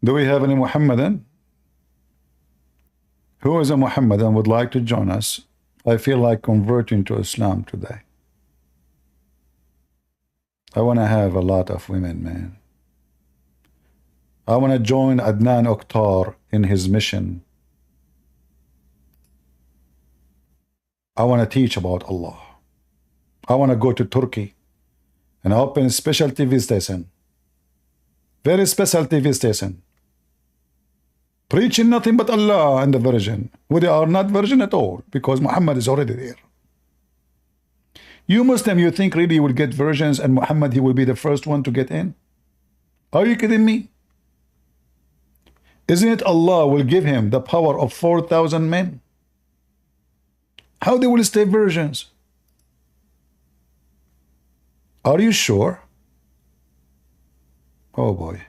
Do we have any Muhammadan? Who is a Muhammadan would like to join us? I feel like converting to Islam today. I want to have a lot of women, man. I want to join Adnan Oktar in his mission. I want to teach about Allah. I want to go to Turkey and open a special TV station. Very special TV station. Preaching nothing but Allah and the Virgin. Well, they are not virgin at all because Muhammad is already there. You Muslim, you think really you will get virgins and Muhammad, he will be the first one to get in? Are you kidding me? Isn't it Allah will give him the power of 4,000 men? How they will stay virgins? Are you sure? Oh boy.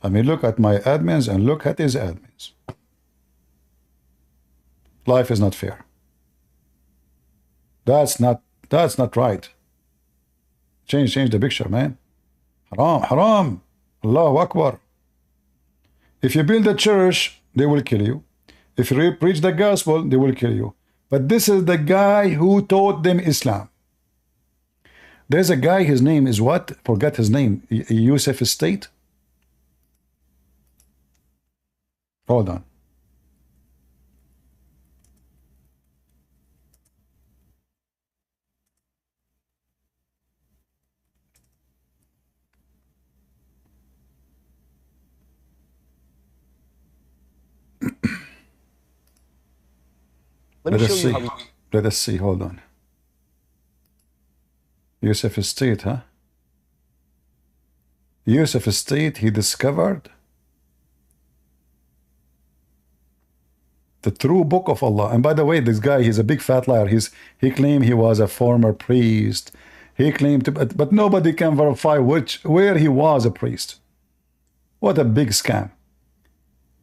I mean, look at my admins and look at his admins. Life is not fair. That's not right. Change the picture, man. Haram, haram. Allahu Akbar. If you build a church, they will kill you. If you preach the gospel, they will kill you. But this is the guy who taught them Islam. There's a guy, his name is what? Forget his name. Yusuf State. Hold on. Let us see. Let us see. Hold on. Yusuf State, huh? Yusuf State, he discovered the true book of Allah. And by the way, this guy, he's a big fat liar. He claimed he was a former priest. He claimed to, but nobody can verify where he was a priest. What a big scam.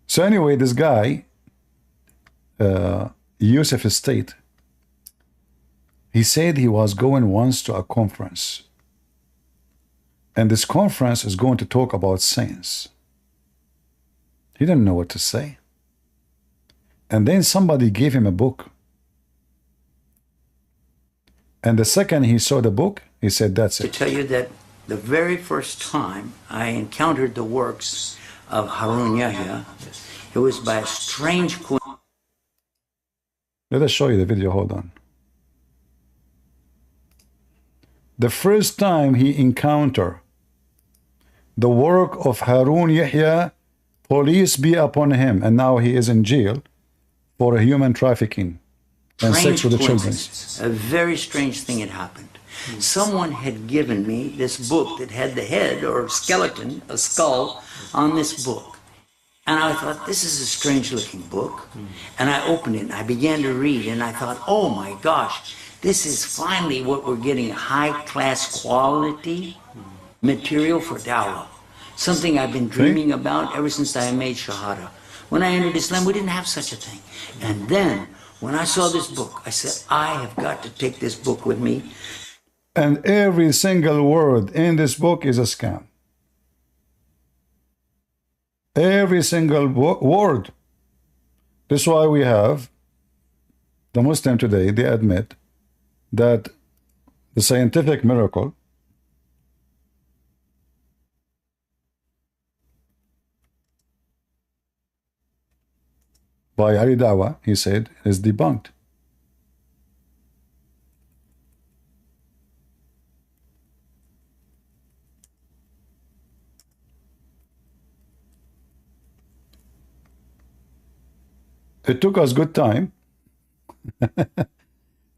So anyway, this guy, Yusuf State, he said he was going once to a conference. And this conference is going to talk about science. He didn't know what to say. And then somebody gave him a book. And the second he saw the book, he said, that's it. To tell you that the very first time I encountered the works of Harun Yahya, it was by a strange coincidence. Let us show you the video, hold on. The first time he encountered the work of Harun Yahya, police be upon him, and now he is in jail for human trafficking and sex with the children. A very strange thing had happened. Someone had given me this book that had the head or skeleton, a skull, on this book. And I thought, this is a strange looking book. And I opened it and I began to read and I thought, oh my gosh, this is finally what we're getting, high class quality material for Dawah. Something I've been dreaming about ever since I made Shahada. When I entered Islam, we didn't have such a thing. And then when I saw this book, I said, I have got to take this book with me. And every single word in this book is a scam. Every single word. That's why we have the Muslim today, they admit that the scientific miracle by Ali Dawah, he said, is debunked. It took us good time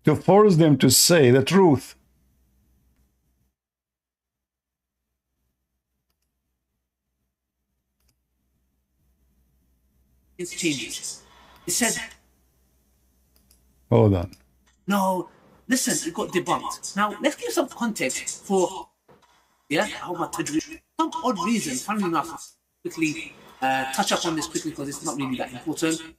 to force them to say the truth. It's changes. It said, hold on. No, listen, it got debunked. Now, let's give some context for, how much some odd reason, funnily enough, quickly touch up on this quickly because it's not really that important.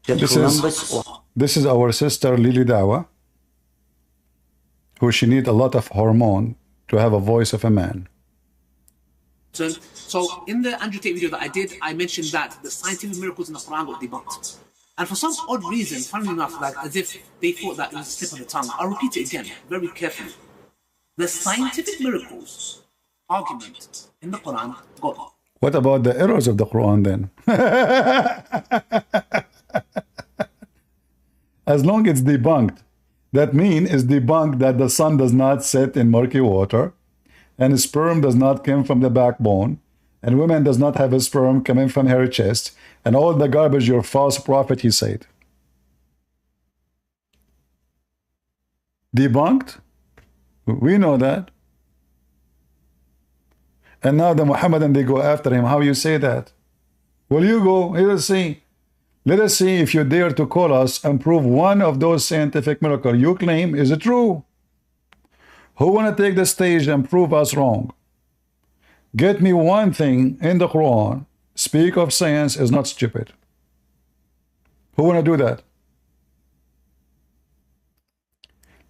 This is our sister Lily Dawah, who she need a lot of hormone to have a voice of a man. So in the Andrew Tate video that I did, I mentioned that the scientific miracles in the Quran got debunked. And for some odd reason, funnily enough, like as if they thought that it was a slip of the tongue, I'll repeat it again, very carefully. The scientific miracles argument in the Quran got. What about the errors of the Quran then? As long as it's debunked, that means it's debunked that the sun does not set in murky water, and sperm does not come from the backbone, and women does not have a sperm coming from her chest, and all the garbage your false prophet he said. Debunked? We know that. And now the Muhammadan, they go after him. How you say that? Will you go? Let us see. Let us see if you dare to call us and prove one of those scientific miracles you claim is it true. Who want to take the stage and prove us wrong? Get me one thing in the Quran. Speak of science is not stupid. Who want to do that?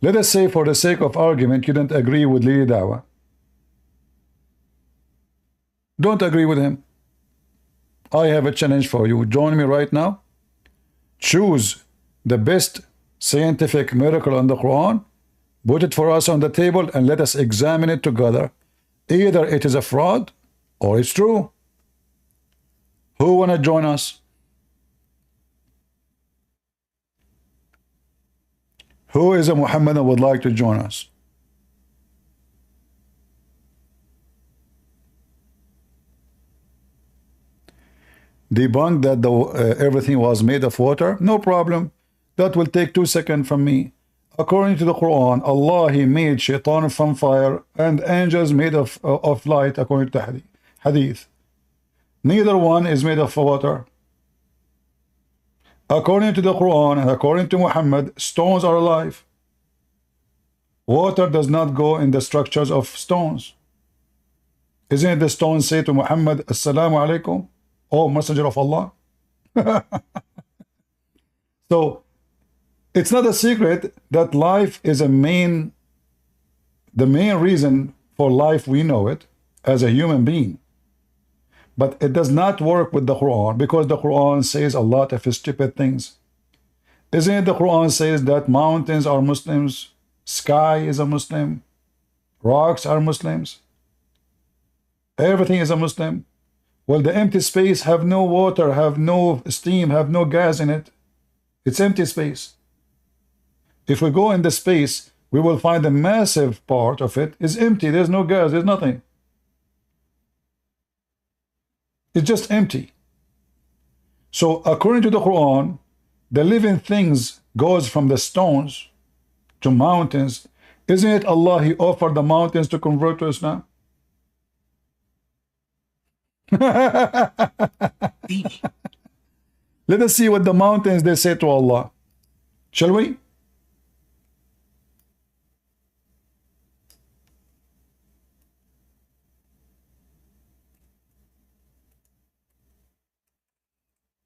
Let us say for the sake of argument you don't agree with Lili Dawa. Don't agree with him. I have a challenge for you. Join me right now. Choose the best scientific miracle on the Quran. Put it for us on the table and let us examine it together. Either it is a fraud or it's true. Who want to join us? Who is a Muhammadan would like to join us? Debunk that everything was made of water? No problem. That will take 2 seconds from me. According to the Quran, Allah, He made shaitan from fire and angels made of light, according to the hadith. Neither one is made of water. According to the Quran and according to Muhammad, stones are alive. Water does not go in the structures of stones. Isn't it the stones say to Muhammad, Assalamu alaikum, oh Messenger of Allah? So, it's not a secret that life is the main reason for life we know it as a human being. But it does not work with the Quran because the Quran says a lot of stupid things. Isn't it the Quran says that mountains are Muslims, sky is a Muslim, rocks are Muslims, everything is a Muslim. Well, the empty space have no water, have no steam, have no gas in it. It's empty space. If we go in the space, we will find a massive part of it is empty. There's no gas, there's nothing. It's just empty. So according to the Quran, the living things goes from the stones to mountains. Isn't it Allah, He offered the mountains to convert to Islam? Let us see what the mountains they say to Allah. Shall we?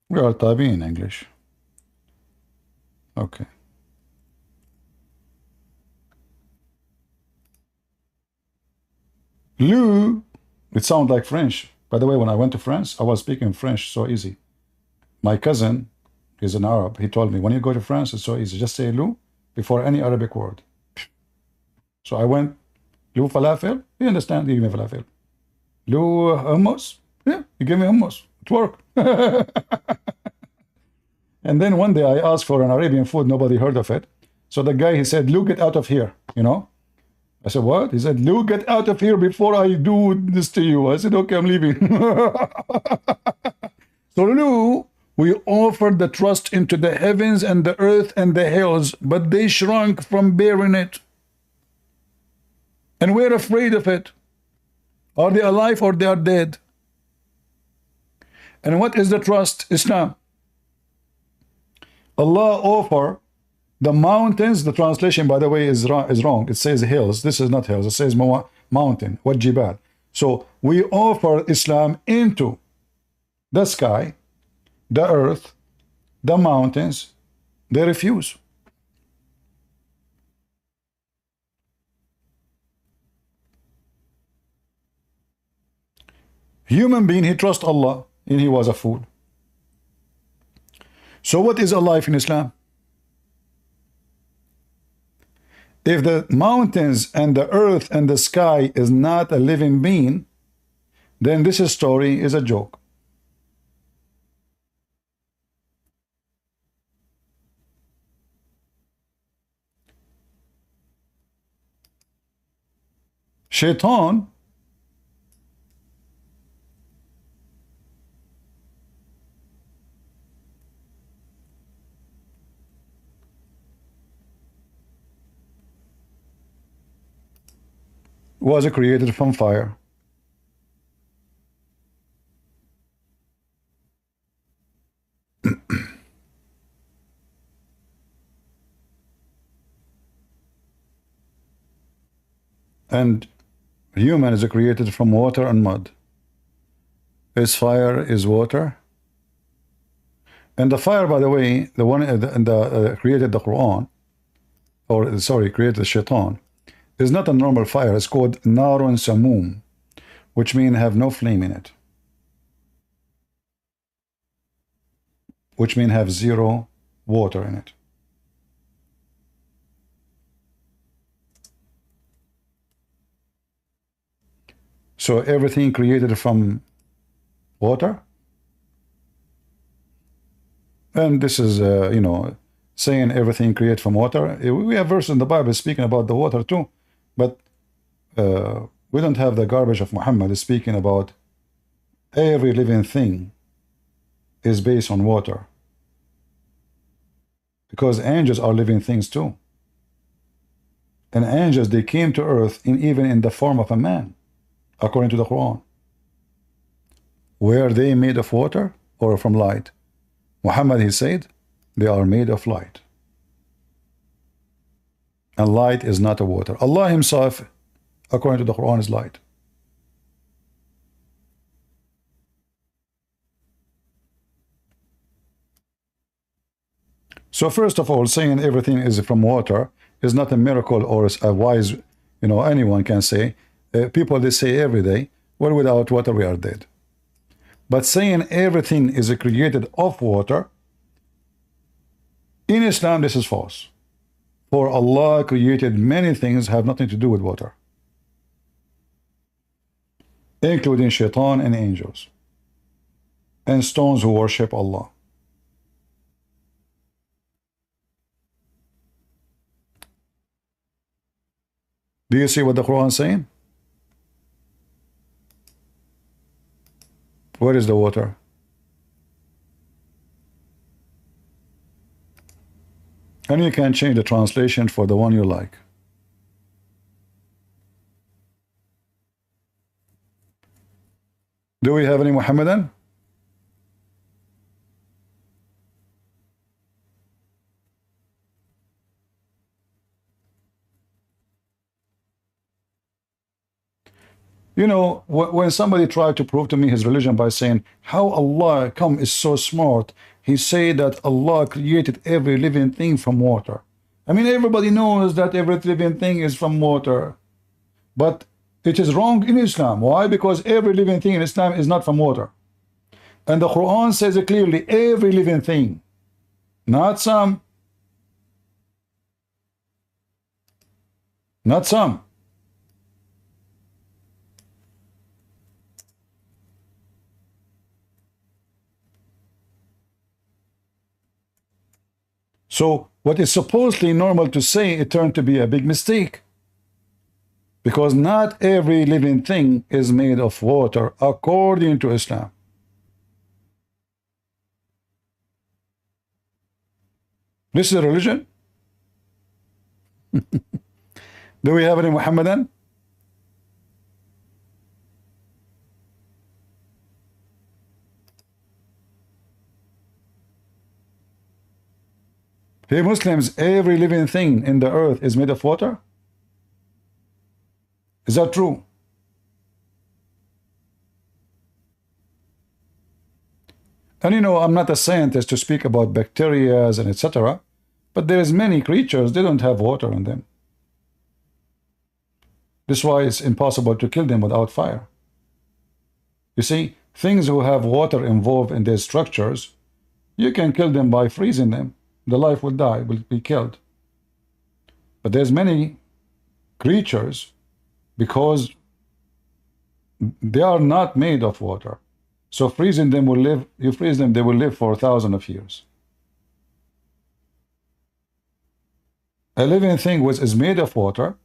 We are typing in English. Okay. Lou, it sounds like French. By the way, when I went to France, I was speaking French so easy. My cousin is an Arab. He told me, when you go to France, it's so easy. Just say Lou before any Arabic word. So I went, Lou falafel? He understand, he gave me falafel. Lou hummus? Yeah, he gave me hummus. It worked. And then one day I asked for an Arabian food, nobody heard of it. So the guy, he said, Lou, get out of here, you know. I said, what? He said, Lou, get out of here before I do this to you. I said, okay, I'm leaving. So Lou, we offered the trust into the heavens and the earth and the hills, but they shrunk from bearing it. And we're afraid of it. Are they alive or they are dead? And what is the trust? Islam. Allah offer the mountains. The translation, by the way, is wrong. It says hills. This is not hills. It says mountain. What jibal. So we offer Islam into the sky, the earth, the mountains. They refuse. Human being, he trusts Allah, and he was a fool. So what is Allah in Islam? If the mountains and the earth and the sky is not a living being, then this story is a joke. Shaitan was created from fire. And human is created from water and mud. Is fire, is water. And the fire, by the way, the one created the Quran, or sorry, created the Shaitan, is not a normal fire. It's called Narun Samum, which means have no flame in it, which means have zero water in it. So everything created from water. And this is, you know, saying everything created from water. We have verses in the Bible speaking about the water too, but we don't have the garbage of Muhammad speaking about every living thing is based on water. Because angels are living things too. And angels, they came to earth even in the form of a man, according to the Quran. Were they made of water or from light? Muhammad, he said, they are made of light. And light is not a water. Allah himself, according to the Quran, is light. So first of all, saying everything is from water is not a miracle or a wise, you know, anyone can say. People, they say every day, well, without water we are dead. But saying everything is created of water, in Islam this is false. For Allah created many things have nothing to do with water, including shaitan and angels and stones who worship Allah. Do you see what the Quran is saying? Where is the water? And you can change the translation for the one you like. Do we have any Muhammadan? You know, when somebody tried to prove to me his religion by saying how Allah is so smart, he said that Allah created every living thing from water. I mean, everybody knows that every living thing is from water. But it is wrong in Islam. Why? Because every living thing in Islam is not from water. And the Quran says it clearly, every living thing, not some. Not some. So what is supposedly normal to say, it turned to be a big mistake. Because not every living thing is made of water, according to Islam. This is a religion? Do we have any Muhammadan? Hey Muslims, every living thing in the earth is made of water? Is that true? And you know, I'm not a scientist to speak about bacteria and etc. But there is many creatures, they don't have water in them. This is why it's impossible to kill them without fire. You see, things who have water involved in their structures, you can kill them by freezing them. The life will die, will be killed. But there's many creatures, because they are not made of water. So freezing them will live, you freeze them, they will live for thousands of years. A living thing which is made of water,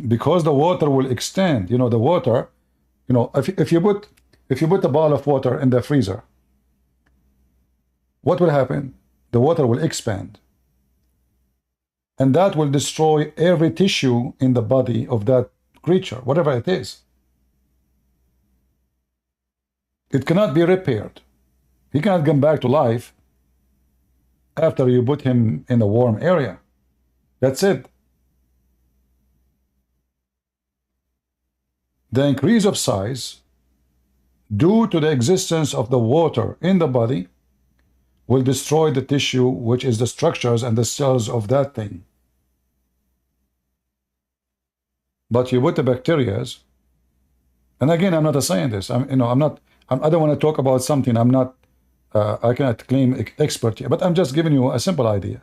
because the water will extend, you know, the water, you know, if you put a ball of water in the freezer, what will happen? The water will expand. And that will destroy every tissue in the body of that creature, whatever it is. It cannot be repaired. He cannot come back to life after you put him in a warm area. That's it. The increase of size due to the existence of the water in the body will destroy the tissue, which is the structures and the cells of that thing. But you put the bacterias, and again, I'm not a scientist. I don't want to talk about something I'm not. I cannot claim expert here, but I'm just giving you a simple idea.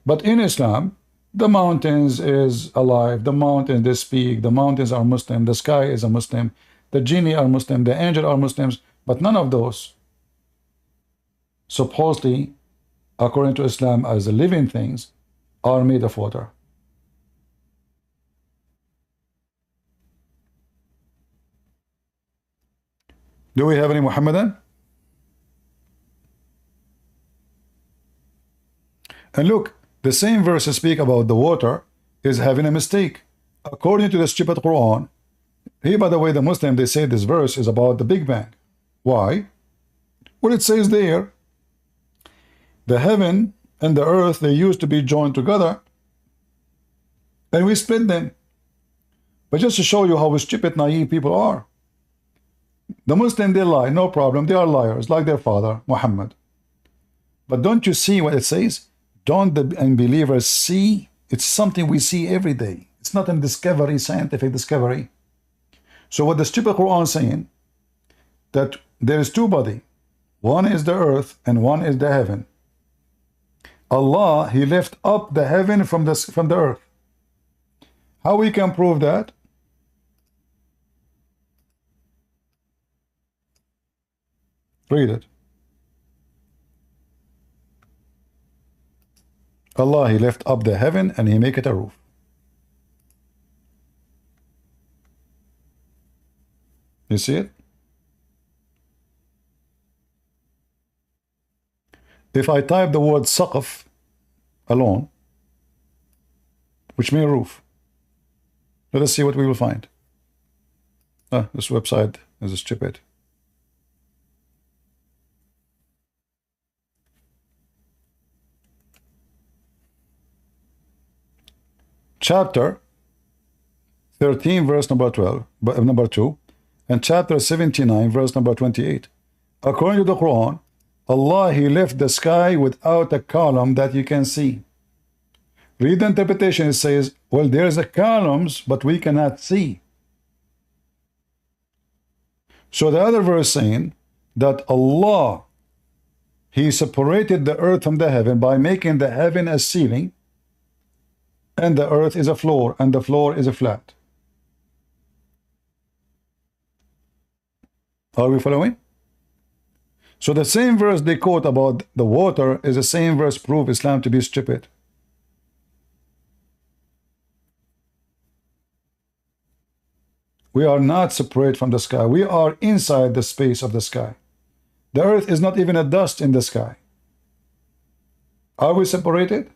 But in Islam, the mountains is alive. The mountains, they speak. The mountains are Muslim. The sky is a Muslim. The genie are Muslim. The angel are Muslims. But none of those, supposedly, according to Islam, as the living things, are made of water. Do we have any Muhammadan? And look, the same verses speak about the water is having a mistake. According to the stupid Quran, here, by the way, the Muslim, they say this verse is about the Big Bang. Why? Well, it says there, the heaven and the earth, they used to be joined together, and we split them. But just to show you how stupid, naive people are. The Muslim, they lie, no problem. They are liars, like their father, Muhammad. But don't you see what it says? Don't the unbelievers see? It's something we see every day. It's not a discovery, scientific discovery. So what the stupid Quran is saying, that there is two bodies. One is the earth and one is the heaven. Allah, He lift up the heaven from the earth. How we can prove that? Read it. Allah, He lift up the heaven and He make it a roof. You see it? If I type the word saqaf alone, which means roof, let us see what we will find. This website is stupid. Chapter 13, verse number 12, number 2, and chapter 79, verse number 28. According to the Quran, Allah, He left the sky without a column that you can see. Read the interpretation, it says, well, there's a columns, but we cannot see. So the other verse saying that Allah, He separated the earth from the heaven by making the heaven a ceiling, and the earth is a floor, and the floor is a flat. Are we following? So the same verse they quote about the water is the same verse prove Islam to be stupid. We are not separate from the sky. We are inside the space of the sky. The earth is not even a dust in the sky. Are we separated?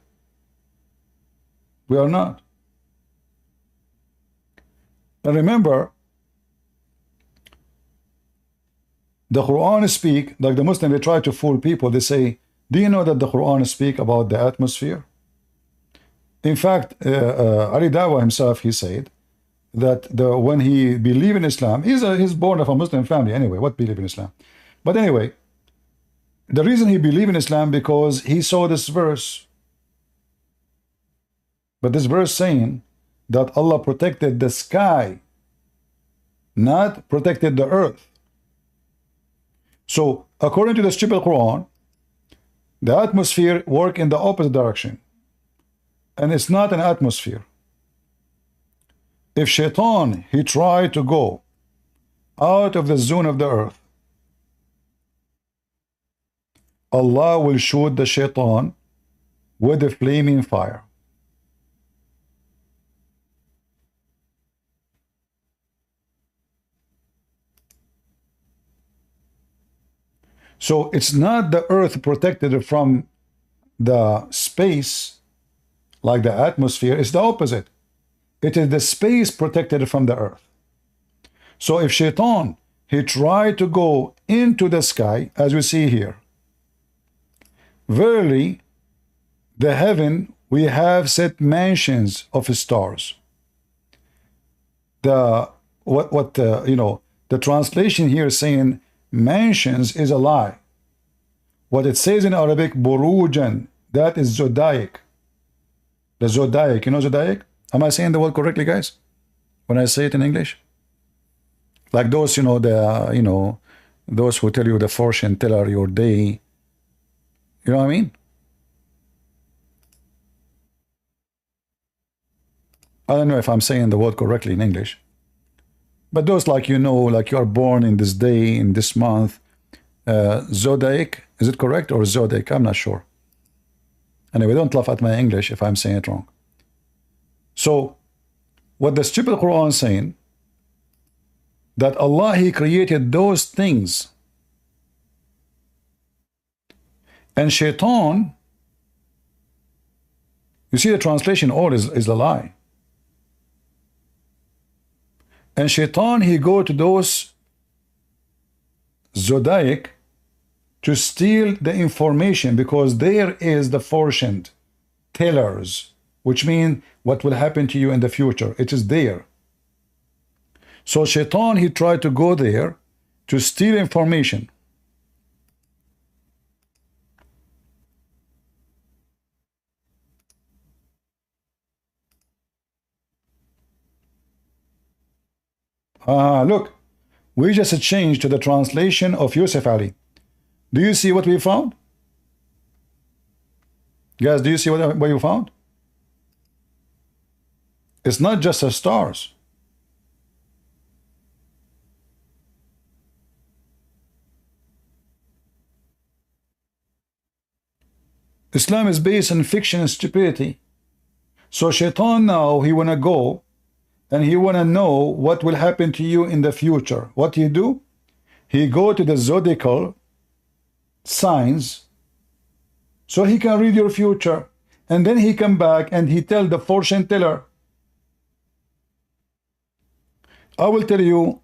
We are not. And remember, the Quran speak, like the Muslim, they try to fool people. They say, do you know that the Quran speak about the atmosphere? In fact, Ali Dawah himself, he said that when he believed in Islam, he's born of a Muslim family anyway. What believe in Islam? But anyway, the reason he believed in Islam because he saw this verse. But this verse saying that Allah protected the sky not protected the earth. So according to the stupid Quran, the atmosphere work in the opposite direction, and it's not an atmosphere. If Shaitan, he tried to go out of the zone of the earth, Allah will shoot the Shaitan with a flaming fire. So it's not the earth protected from the space like the atmosphere, it's the opposite. It is the space protected from the earth. So if Shaitan, he tried to go into the sky, as we see here, verily the heaven we have set mansions of stars. The the translation here is saying mansions is a lie. What it says in Arabic, burujan, that is zodiac. The zodiac, you know zodiac? Am I saying the word correctly, guys? When I say it in English? Like those, those who tell you the fortune teller, your day. You know what I mean? I don't know if I'm saying the word correctly in English. But those like like you are born in this day, in this month. Zodiac, is it correct? Or zodiac? I'm not sure. Anyway, don't laugh at my English if I'm saying it wrong. So, what the stupid Quran is saying, that Allah, He created those things. And Shaitan, you see the translation, all is a lie. And Shaitan, he go to those zodiac to steal the information, because there is the fortune tellers, which mean what will happen to you in the future. It is there. So Shaitan, he tried to go there to steal information. Look, we just changed to the translation of Yusuf Ali. Do you see what we found? Guys, do you see what you found? It's not just the stars. Islam is based on fiction and stupidity. So Shaitan now, he wanna go and he wanna know what will happen to you in the future. What he do? He go to the zodiacal signs so he can read your future, and then he come back and he tell the fortune teller, I will tell you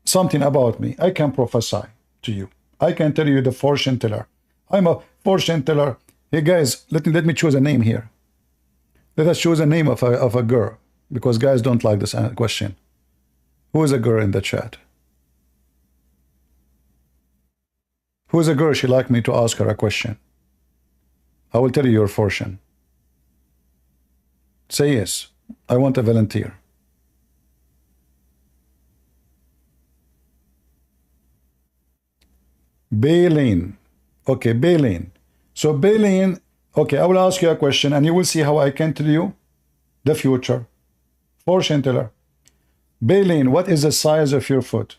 something about me. I can prophesy to you. I can tell you the fortune teller. I'm a fortune teller. Hey guys, let me choose a name here. Let us choose a name of a girl, because guys don't like this question. Who is a girl in the chat? Who is a girl she like me to ask her a question? I will tell you your fortune. Say yes. I want a volunteer. Baleen. Okay, Baleen. So Baleen, okay, I will ask you a question and you will see how I can tell you the future. Fortune teller. Baleen, what is the size of your foot?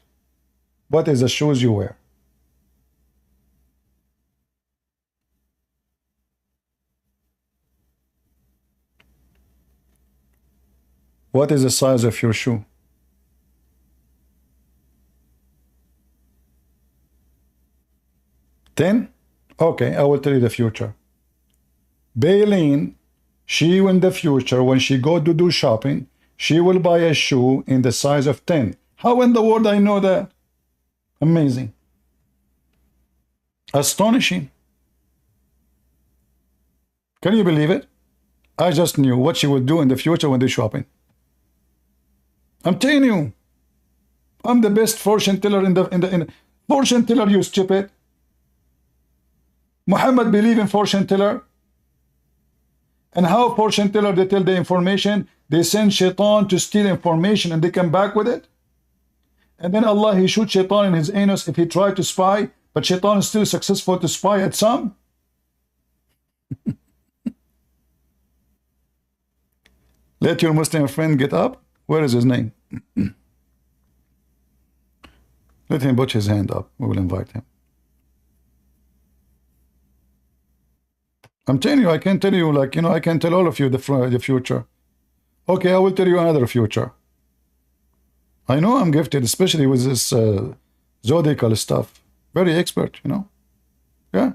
What is the shoes you wear? What is the size of your shoe? Ten? Okay, I will tell you the future. Baleen, she in the future, when she go to do shopping, she will buy a shoe in the size of 10. How in the world I know that? Amazing. Astonishing. Can you believe it? I just knew what she would do in the future when they're shopping. I'm telling you, I'm the best fortune teller in the fortune teller, you stupid. Muhammad believe in fortune teller. And how fortune teller they tell the information? They send Shaitan to steal information and they come back with it. And then Allah, he shoots shaitan in his anus if he tried to spy, but shaitan is still successful to spy at some. Let your Muslim friend get up. Where is his name? Let him put his hand up. We will invite him. I'm telling you, I can tell you, like, you know, I can tell all of you the future. Okay, I will tell you another future. I know I'm gifted, especially with this zodiacal stuff. Very expert, you know. Yeah.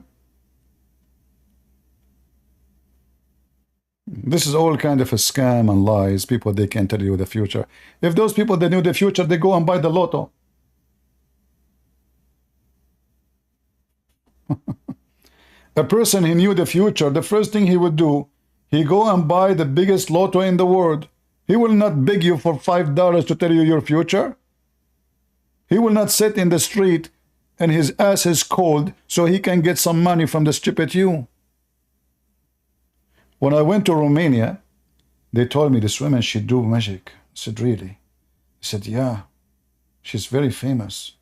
This is all kind of a scam and lies. People, they can tell you the future. If those people, they knew the future, they go and buy the lotto. A person who knew the future, the first thing he would do, he go and buy the biggest lotto in the world. He will not beg you for $5 to tell you your future. He will not sit in the street and his ass is cold so he can get some money from the stupid you. When I went to Romania, they told me this woman, she do magic. I said, really? I said, yeah, she's very famous.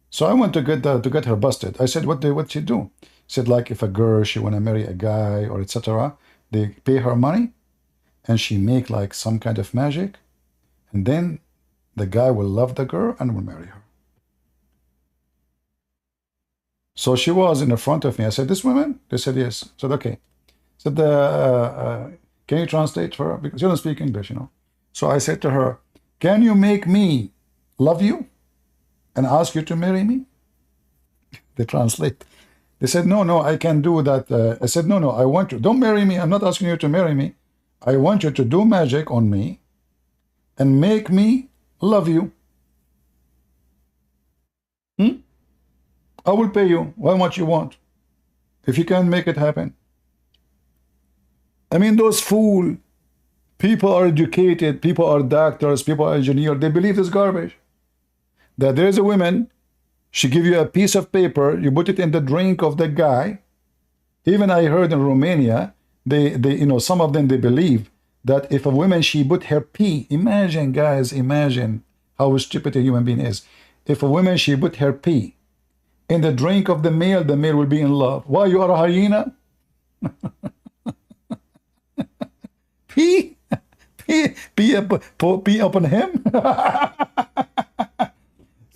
So I went to get her busted. I said, what she do? She said, like, if a girl, she want to marry a guy or etc., they pay her money and she make like some kind of magic, and then the guy will love the girl and will marry her. So she was in the front of me. I said, this woman? They said, yes. I said, okay. I said, can you translate for her? Because she doesn't speak English, you know. So I said to her, can you make me love you and ask you to marry me? They translate. They said, no, I can't do that. I said, no, I want you. Don't marry me. I'm not asking you to marry me. I want you to do magic on me and make me love you. I will pay you how much you want if you can make it happen. I mean, those fool people are educated, people are doctors, people are engineers. They believe this garbage. That there's a woman, she give you a piece of paper, you put it in the drink of the guy. Even I heard in Romania, they you know, some of them, they believe that if a woman, she put her pee, imagine guys, imagine how stupid a human being is. If a woman, she put her pee in the drink of the male will be in love. Why, you are a hyena? Pee upon him.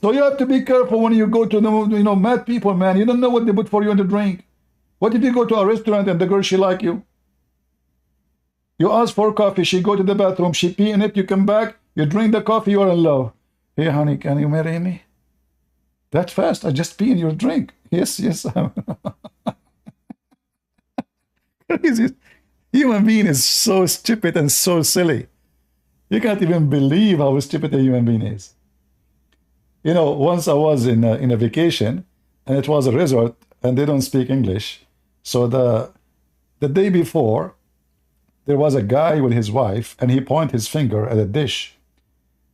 So you have to be careful when you go to the, you know, mad people, man. You don't know what they put for you in the drink. What if you go to a restaurant and the girl, she like you? You ask for coffee, she go to the bathroom, she pee in it, you come back, you drink the coffee, you are in love. Hey, honey, can you marry me? That fast? I just pee in your drink. Yes. Crazy. Human being is so stupid and so silly. You can't even believe how stupid a human being is. You know, once I was in a vacation, and it was a resort, and they don't speak English. So the day before, there was a guy with his wife, and he pointed his finger at a dish,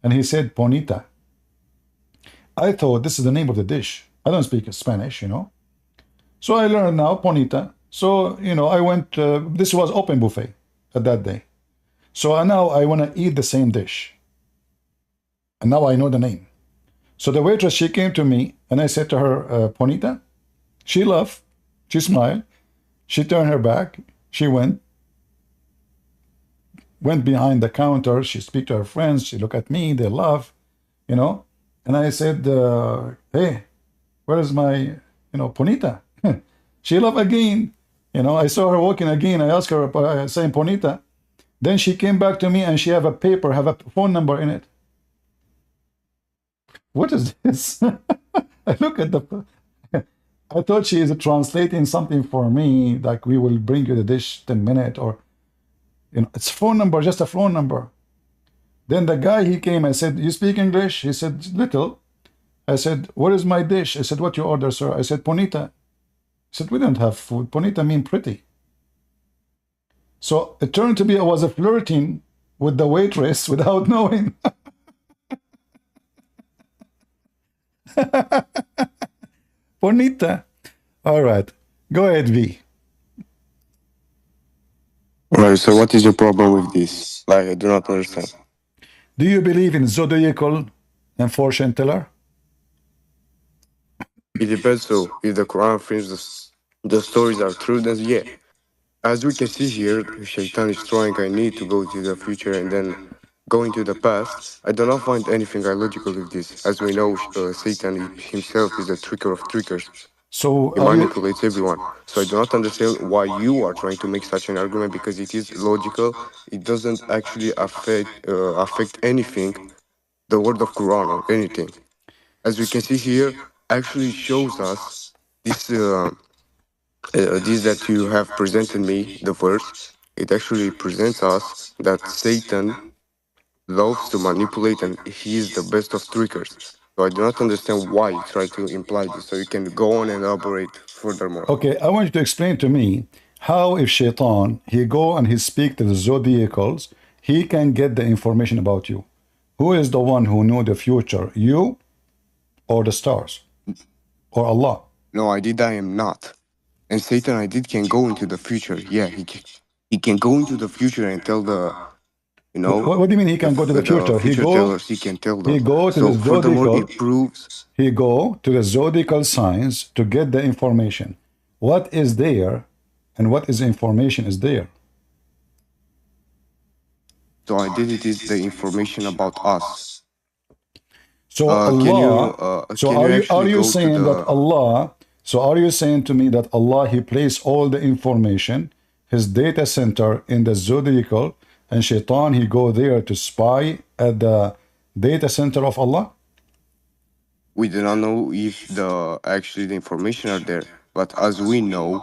and he said, Bonita. I thought this is the name of the dish. I don't speak Spanish, you know. So I learned now, Bonita. So, you know, I went, this was open buffet at that day. So now I want to eat the same dish. And now I know the name. So the waitress, she came to me, and I said to her, Bonita. She laughed. She smiled. She turned her back. She went behind the counter. She speak to her friends. She look at me. They laugh, you know. And I said, hey, where is my, you know, Bonita? She laughed again. You know, I saw her walking again. I asked her, saying Bonita. Then she came back to me and she have a paper, have a phone number in it. What is this? I look at the, I thought she is translating something for me, like we will bring you the dish 10 minutes, or, you know, it's phone number, just a phone number. Then the guy, he came and said, you speak English? He said, little. I said, what is my dish? I said, what you order, sir? I said, Bonita. He said, we don't have food. Bonita mean pretty. So it turned to be I was flirting with the waitress without knowing. Bonita. All right. Go ahead, V. Right, so what is your problem with this? Like, I do not understand. Do you believe in zodiacal and fortune teller? It depends. So if the Quran affirms the stories are true, then yeah. As we can see here, Shaitan is trying, I need to go to the future and then go into the past. I do not find anything illogical with this. As we know, Satan himself is a tricker of trickers. So He are you manipulates everyone. So I do not understand why you are trying to make such an argument, because it is logical. It doesn't actually affect anything, the word of Quran or anything. As we can see here, actually shows us this. This that you have presented me, the verse, it actually presents us that Satan loves to manipulate and he is the best of trickers. So I do not understand why you try to imply this. So you can go on and elaborate furthermore. okay? I want you to explain to me how, if Shaitan he go and he speak to the zodiacals, he can get the information about you. Who is the one who know the future? You or the stars or Allah? No, I am not. And Satan, can go into the future. Yeah, he can go into the future and tell the, you know, What do you mean he can go to the the future? future tellers, he can tell He them. go to the So furthermore, zodiacal. it proves. He go to the zodiacal signs to get the information. What is there, and what is information is there. So identity is the information about us. So Can you Allah. So can you are actually you go to saying that the Allah? So are you saying to me that Allah he placed all the information, his data center in the zodiacal, and Shaitan he go there to spy at the data center of Allah? we do not know if the information are there, but as we know,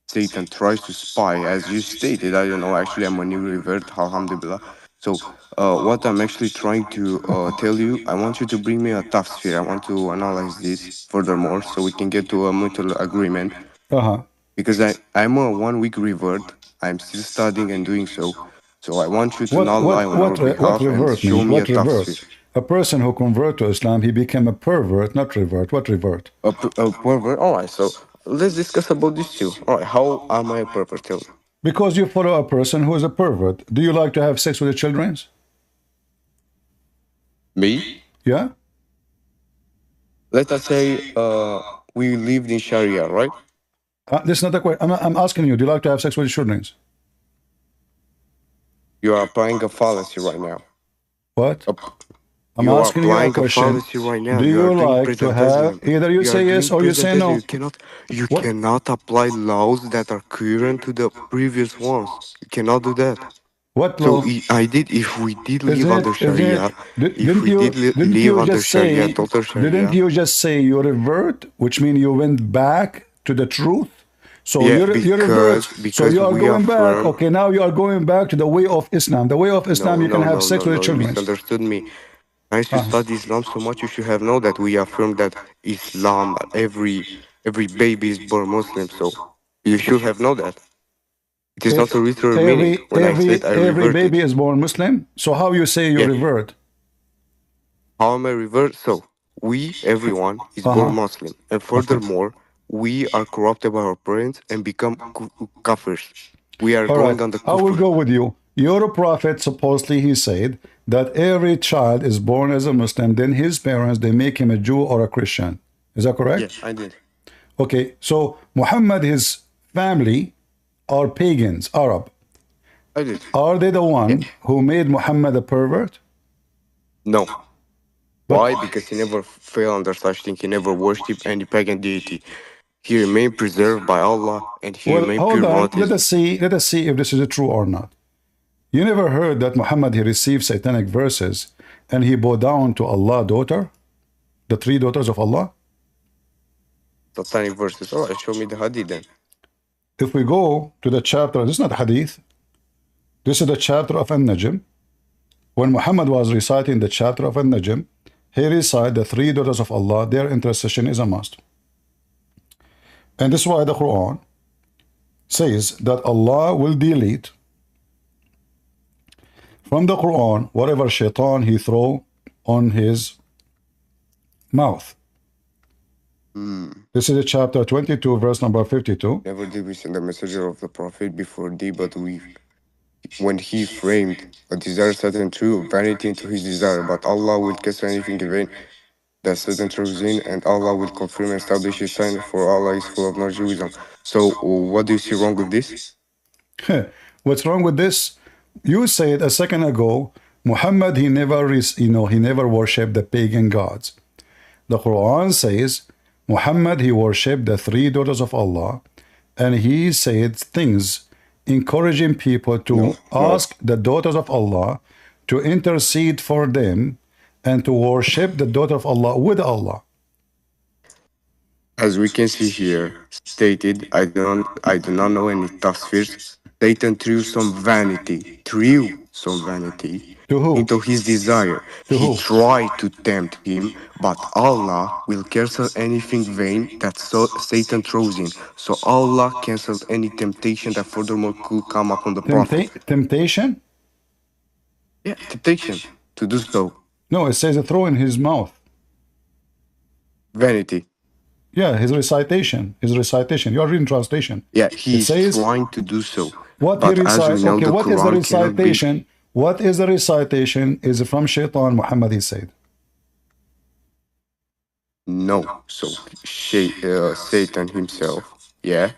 Satan tries to spy, as you stated. I don't know. Actually, I'm a new revert. Alhamdulillah. So, what I'm actually trying to tell you, I want you to bring me a tough sphere. I want to analyze this furthermore, so we can get to a mutual agreement. Uh-huh. Because I'm a 1 week revert. I'm still studying and doing so. So I want you to What not what lie on our what what behalf and revert show mean? me a What tough sphere. revert? A person who convert to Islam, he became a pervert, not revert. What revert? A pervert. All right. So let's discuss about this too. All right. How am I a pervert? Tell me. Because you follow a person who is a pervert. Do you like to have sex with the children? Me? Yeah. Let us say we lived in Sharia, right? This is not a question. I'm asking you. Do you like to have sex with the children? You are applying a fallacy right now. What? I'm You are asking you a applying a question. fallacy right now. Do You are you doing like to have, presentism. either you You are say yes doing or you say presentism. no? You What? cannot apply laws that are current to the previous ones. You cannot do that. What So law? if we did live Isn't under it? Isn't Sharia, it? if we did Didn't live you under just Sharia, say? total Didn't Sharia, you just say you revert, which means you went back to the truth? So yeah, you revert. So because you are we going back. affirm. Okay, now you are going back to the way of Islam. The way of Islam, No, you can no, have no, sex no, with the no. You children. misunderstood me. As you study Islam so much, you should have known that we affirm that Islam, every baby is born Muslim. So you should have known that. It is not a literal meaning when I said I Every reverted. baby is born Muslim. So how you say you Yeah. revert? How am I revert? So everyone is born Muslim, and Okay. furthermore, we are corrupted by our parents and become kafirs. We are All right. going on the I will kufr. go with you. Your prophet supposedly he said that every child is born as a Muslim, then his parents they make him a Jew or a Christian. Is that Yeah, correct? I did. Okay. So Muhammad, his family are pagans, Arab. I did. Are they the Yeah. one who made Muhammad a pervert? No. But Why? Because he never fell under such thing. He never worshipped any pagan deity. He remained preserved by Allah and he well, remained hold pure on. Let monotheism. us see. Let us see if this is true or not. You never heard that Muhammad he received satanic verses and he bowed down to Allah daughter, the three daughters of Allah. Satanic verses. All right, show me the hadith then. If we go to the chapter, this is not hadith. This is the chapter of An-Najm. When Muhammad was reciting the chapter of An-Najm, he recited the three daughters of Allah. Their intercession is a must. And this is why the Quran says that Allah will delete from the Quran whatever shaitan he throw on his mouth. This is chapter 22, verse number 52. Never did we send the messenger of the Prophet before thee, but we when he framed a desire certain true vanity into his desire, but Allah will cancel anything in vain that certain true within, and Allah will confirm and establish his sign, for Allah is full of knowledge and wisdom. So, what do you see wrong with this? What's wrong with this? You said a second ago, Muhammad, he never worshipped the pagan gods. The Quran says, Muhammad, he worshipped the three daughters of Allah, and he said things encouraging people to No, ask the daughters of Allah to intercede for them and to worship the daughter of Allah with Allah. as we can see here, stated, I do not know any tasfirs. Satan threw some vanity To who? into his desire. To He who? tried to tempt him, but Allah will cancel anything vain that Satan throws in. So Allah cancels any temptation that furthermore could come upon the Prophet. Temptation? Yeah, temptation to do so. No, it says throw in his mouth. Vanity. Yeah, his recitation. His recitation. You are reading translation. Yeah, It he is says trying to do so. what he But as we recites. know, Okay, the what is the Quran cannot be. recitation? What is the recitation? Is from Shaitan, Muhammad, he said. No, so Satan himself, yeah,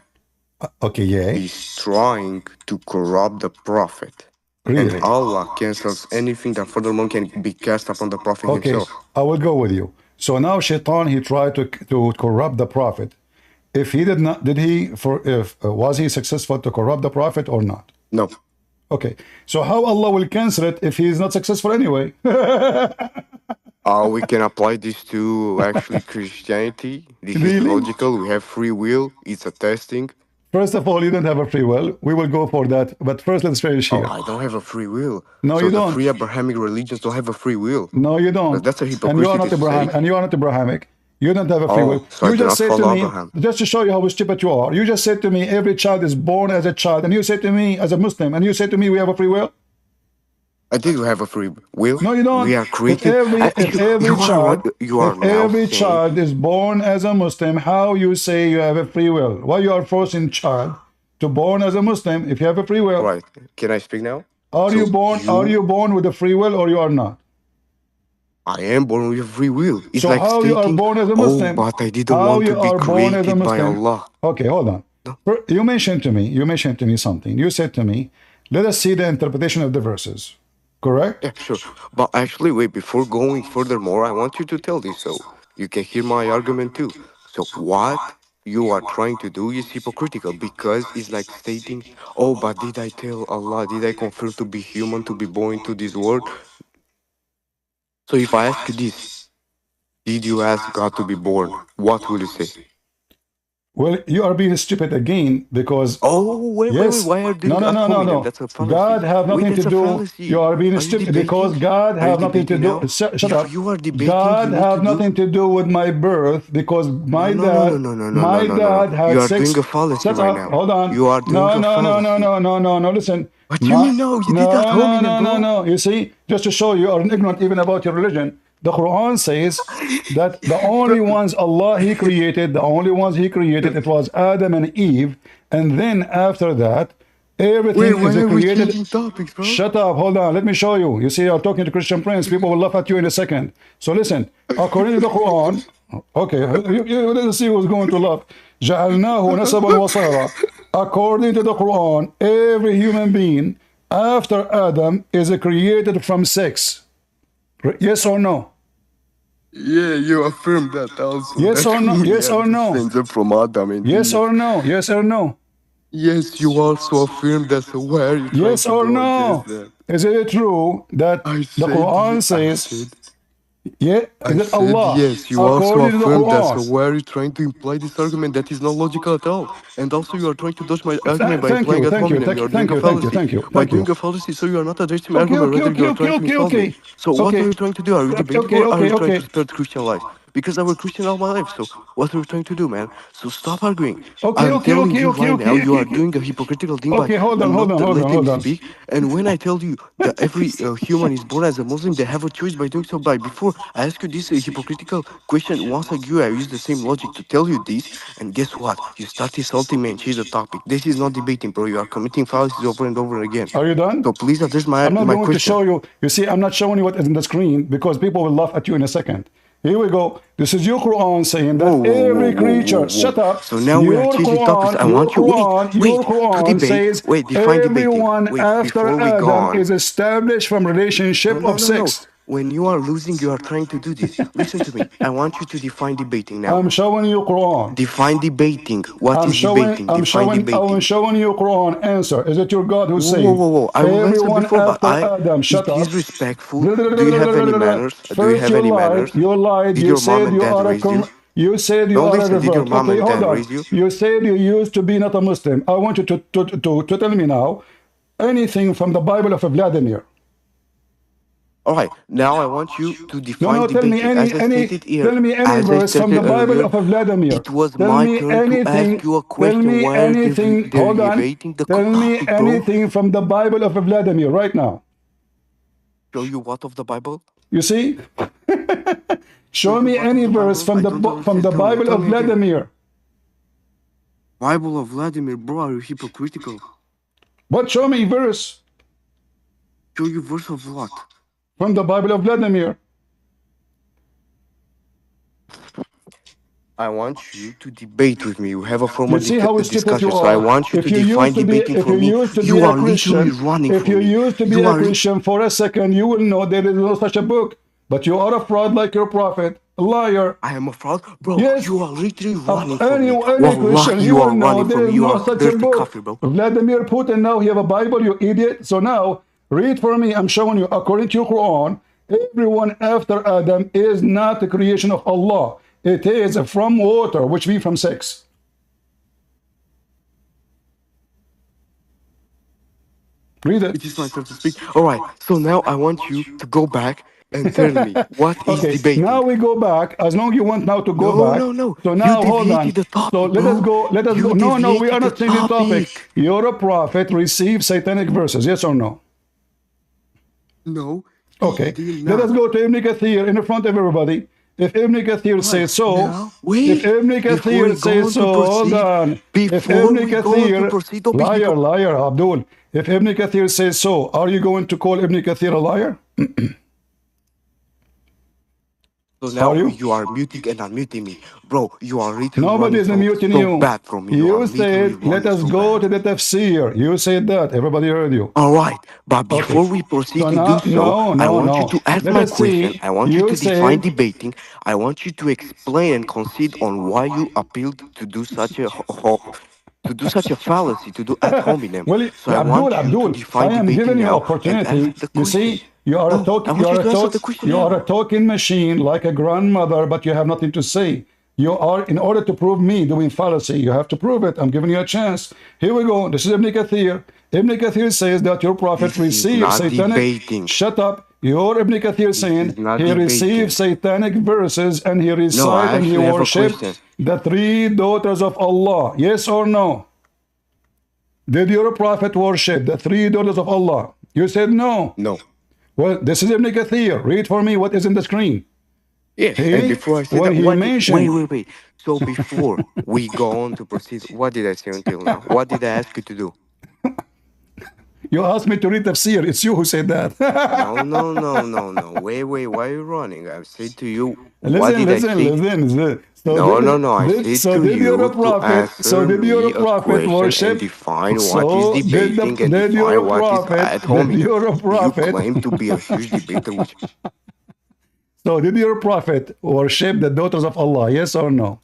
Okay, yeah. he's trying to corrupt the Prophet. Really? And Allah cancels anything that furthermore can be cast upon the Prophet Okay, himself. I will go with you. So now Shaitan, he tried to corrupt the Prophet. If he did not, was he successful to corrupt the Prophet or not? No. Okay, so how Allah will cancel it if he is not successful anyway? We can apply this to actually Christianity. This is Really? logical. We have free will. It's a testing. First of all, you don't have a free will. We will go for that. But first, let's finish Oh, here. I don't have a free will. No, so you the don't. free Abrahamic religions don't have a free will. No, you don't. That's a And you hypocrisy are not to Abraham. say. And you are not Abrahamic. You don't have a free Oh, will. so I You do just not said to follow me, Abraham. just to show you how stupid you are. You just said to me, every child is born as a child, and you said to me as a Muslim, and you said to me, we have a free will. I did have a free will. No, you don't. We are If created. every child, You are if now every saying, child is born as a Muslim, how you say you have a free will? Why you are forcing child to born as a Muslim if you have a free will? right? Can I speak now? Are So you born? Are you born with a free will or you are not? I am born with free will. It's So like how you are stating, born as a oh, Muslim? but I didn't How want you to be are born as a created by Muslim? Allah. Okay, hold on. You mentioned to me something. You said to me, let us see the interpretation of the verses. Correct? Yeah, sure. But actually, wait, before going furthermore, I want you to tell this so you can hear my argument too. So, what you are trying to do is hypocritical because it's like stating, oh, but did I tell Allah, did I confirm to be human, to be born into this world? So, if I ask you this, did you ask God to be born? What will you say? Well, you are being stupid again because Oh, wait, yes, why are you no, doing no, ad no, no, hominem? no. That's a fallacy. God have Wait, nothing to that's a do. fallacy. You are being Are you stupid debating? because God Are you have nothing to debating do. now? Shut If up. you are debating, God you need have to do... nothing to do with my birth because my No, no, no, dad, no, no, no, no, my no, no, no. dad You had are doing six. a fallacy Shut right up. now. Hold on. You are doing No, a no, no, no, fallacy. no, no, no, no. Listen. What do you mean no? You did ad hominem, bro. No. You see, just to show you are ignorant even about your religion. The Quran says that the only ones Allah He created, it was Adam and Eve, and then after that, everything Wait, why is are we created. changing topics, bro? Shut up, hold on, let me show you. You see, you're talking to Christian Prince, people will laugh at you in a second. So listen, according to the Quran, okay, let's see who's going to laugh. جعلناه نسبا وصهرا. According to the Quran, every human being after Adam is created from sex. Yes or no? Yeah, you affirm that also. Yes That or no? we Yes are or no? descended from Adam and Yes Eve. or no? Yes or no? Yes, you also affirm that. So why are you trying Yes to or go no? against that? Is it true that the Quran says, yeah, I is it said Allah yes, you also according to the affirmed that, so Quran? why are you trying to imply this argument that is not logical at all? And also you are trying to dodge my argument by Thank implying you, ad thank you, hominem. thank You you, are doing thank a you, thank you, fallacy. thank you, By thank you. doing a fallacy, so you are not addressing my Okay, argument, okay, rather you okay, are okay, trying to okay, insult me. okay. So what are Okay. you trying to do? Are you debating Okay, or are okay, you trying okay. to spread Christian lies? because I was Christian all my life. So what are we trying to do, man? So stop arguing. Okay, I'm okay, telling okay, you okay, right now, okay, you okay, are okay. doing a hypocritical thing by Okay, hold on, hold not on, hold on, letting hold me on. speak. And when I tell you that every human is born as a Muslim, they have a choice by doing so. By before I ask you this hypocritical question, once again I use the same logic to tell you this, and guess what? You start insulting me and change the topic. This is not debating, bro. You are committing fallacies over and over again. Are you done? So please address I'm not my going to question. show you. You see, I'm not showing you what is in the screen because people will laugh at you in a second. Here we go. This is your Quran saying Whoa, that whoa, whoa, every whoa, whoa, creature, whoa. shut up. So now we are changing topics. I want you Your wait to Quran debate. says Wait, define debating. everyone Wait, after before we go Adam on. is established from No, relationship no, of no, no. sex. When you are losing, you are trying to do this. Listen to me. I want you to define debating now. I'm showing you Quran. Define debating. What is debating? Define I'm debating. showing you Quran. Answer. Is it your God who Whoa, whoa, said whoa, whoa. I will answer everyone before, but after Adam? Shut it up. is respectful. Do you have any manners? Do you First have you any lied. manners? You lied. Did You your mom said and you dad are a raise you? you said you No, are a listen. Did your revert. mom Okay, and hold dad on. raise you? You said you used to be not a Muslim. I want you to tell me now anything from the Bible of Vladimir. All right, now I want you to No, define no, debating. tell me any As I verse from the stated Bible earlier, of Vladimir. it was Tell my me turn to ask anything. you a Tell question. me Why are they anything. Hold on. derivating the Tell me topic, bro? anything from the Bible of Vladimir right now. Show you what of the Bible? You see? Show Show you me what of any the verse Bible? I don't from understand. the Bible Tell of me again. Vladimir. Bible of Vladimir, bro, are you hypocritical? But show me verse Show you verse of what? from the Bible of Vladimir. I want you to debate with me. We have a You formal see how stupid you discussion. So I are. want you to define debating If for you me. used to be You a are literally Christian, running if from you me. used to be You a are. Christian for a second, you will know there is no such a book. But you are a fraud like your prophet, a liar. I am a fraud, bro. Yes, You are literally running from me. any Wallah, Christian, he you will are know running there from me. is You no are such a dirty book. coffee, bro. Vladimir Putin, now he have a Bible, you idiot. So now, read for me. I'm showing you, according to your Quran, everyone after Adam is not the creation of Allah. It is from water, which means from sex. Read it. It is my turn to speak. All right. So now I want you to go back and tell me what is Okay, now debating. we go back. As long you want now to go No, back. no, no. So You now hold on. deviated the So topic, let us bro. go. Let us go. You No, no, we are deviated the not changing the topic. topic. You're a prophet. Receive satanic verses. Yes or no? No, he Okay. did Let us not. go to Ibn Kathir in front of everybody. If Ibn Kathir All right. says so, Now, if wait. Ibn Before we Kathir go says on so, to hold proceed, on. If before Ibn we go on to Kathir, proceed, don't be liar, liar, Abdul. If Ibn Kathir says so, are you going to call Ibn Kathir a liar? So Are now you? you are muting and unmuting me. Bro, you are literally Nobody running is muting so you. bad from me. You are You literally said, let running us so go bad. to the tafsir. You said that. Everybody heard you. All right, but Okay. before we proceed So to do now, so, no, I no, want you no. to ask Let my us question. see. I want you You to define said, debating. I want you to explain and concede on why you appealed to do such a to do such a fallacy, to do ad hominem. well, So I want you to Abdul, define I am debating giving you now and opportunity. ask the You question. see, you are a No, talk, I want you to answer the question you are a now. talking machine like a grandmother, but you have nothing to say. You are, in order to prove me doing fallacy, you have to prove it. I'm giving you a chance. Here we go. This is Ibn Kathir. Ibn Kathir says that your prophet This is received not satanic. debating. Shut up. Your Ibn Kathir This saying is not he received debating. satanic verses and he No, I recite and he actually have a worship question. the three daughters of Allah. Yes or no? Did your prophet worship the three daughters of Allah? You said no. No. Well, this is Ibn Kathir. Read for me what is in the screen. Yes, and He, before I say when that, he what did wait, mentioned, wait, wait. So before we go on to proceed, what did I say until now? What did I ask you to do? you asked me to read tafsir. It's you who said that. No, no, no, no, no. Wait, wait, why are you running? I said to you, what listen, did I listen, say? listen. So No, no, no. I said to did your you to prophet? So answer did your me a prophet question and worship? define what is So debating and did define your what is prophet? ad Did hominem. your You prophet? claim to be a huge debater, which So did your prophet worship the daughters of Allah? Yes or no?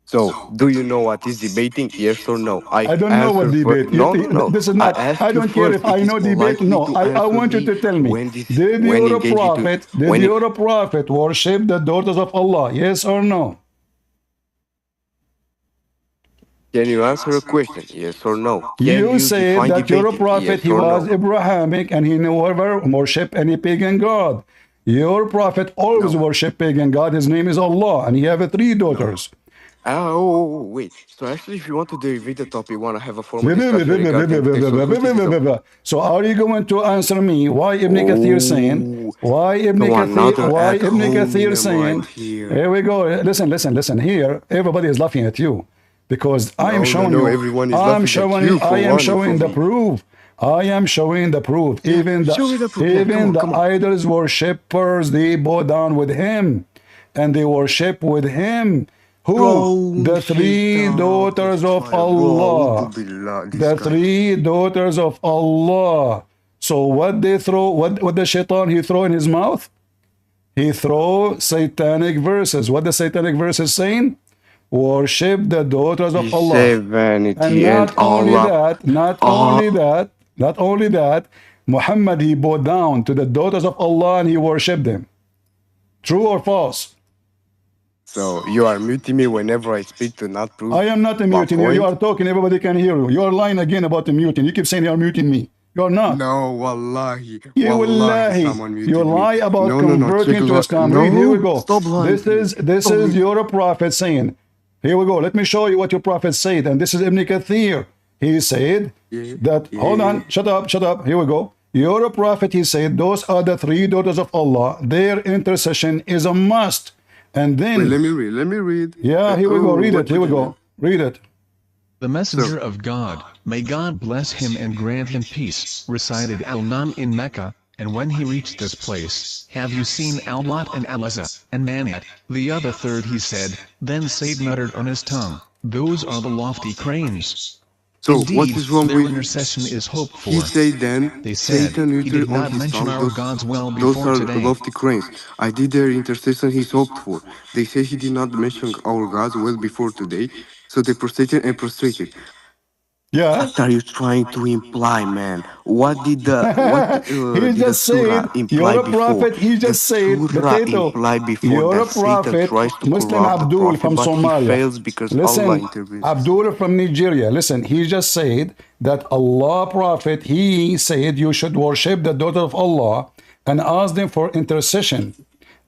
so, do you know what is debating? Yes or no? I I don't know what answered first. debate. No, no, no. This is I not. I asked you don't care first. if It I is know debate. politely No, to I answer want you me to tell me. when this Did when your engaging to prophet? Did when it, your prophet worship the daughters of Allah? Yes or no? can you answer a question? Yes or no? Can You you said define that your debating? prophet Yes he or was no? Abrahamic and he never worshiped any pagan god. Your prophet always No. worship pagan god. His name is Allah, and he have three No. daughters. Wait. So actually, if you want to derivate the topic, we want to have a formal discussion regarding the text. So which is the topic? So are you going to answer me why Ibn Kathir saying, Oh, come on, another why ad Ibn Kathir hominem right saying, here. here we go, listen, here, everybody is laughing at you, because I am showing No, you, everyone is laughing at you for I am running showing from the me. proof. I am showing the proof. Yeah, Even show me the proof. Yeah, even the come on. idols worshippers, they bow down with him, and they worship with him. Who? Bro, The three shaitan, daughters of destroyer. Bro, Allah. billah, this The guy. three daughters of Allah. So what they throw, what the shaitan he throw in his mouth? He throw satanic verses. What the satanic verses saying? Worship the daughters of He Allah. said And vanity and not only Allah. that, not only that, Muhammad he bowed down to the daughters of Allah and he worshipped them. True or false? So you are muting me whenever I speak to not prove I am not my muting you. You point? are talking, everybody can hear you. You are lying again about the muting. You keep saying you are muting me. You are not. No, wallahi. You Wallahi, wallahi. someone muted You me. lie about No, converting check to it out. Islam. No, Read, here we go. stop lying. This is your prophet saying. Here we go. Let me show you what your prophet said. And this is Ibn Kathir. He said that, hold on, shut up. Here we go. Your prophet, he said, those are the three daughters of Allah. Their intercession is a must. And then, Wait, let me read. yeah, here we go. Read it. Here we go. Read it. The messenger of God, may God bless him and grant him peace, recited Al-Nam in Mecca, and when he reached this place, have you seen Al-Lat and Al-Azza, and Manat, the other third he said, then Satan muttered on his tongue, those are the lofty cranes. So Indeed, what is wrong their with intercession is hoped for. He said then, They said, Satan he uttered did on not his mention tongue, our gods well those before are today. lofty cranes. I did their intercession he's hoped for. They say he did not mention our gods well before today, so they prostrated. Yeah. What are you trying to imply, man? What He did the just surah said, imply you're a before? prophet. He The just said, surah potato, imply before you're that a Satan prophet. tries to Muslim corrupt the Abdul prophet, from but he Somalia. fails because Allah Listen, intervenes. Abdul from Nigeria. Listen, he just said that Allah prophet, he said you should worship the daughter of Allah and ask them for intercession.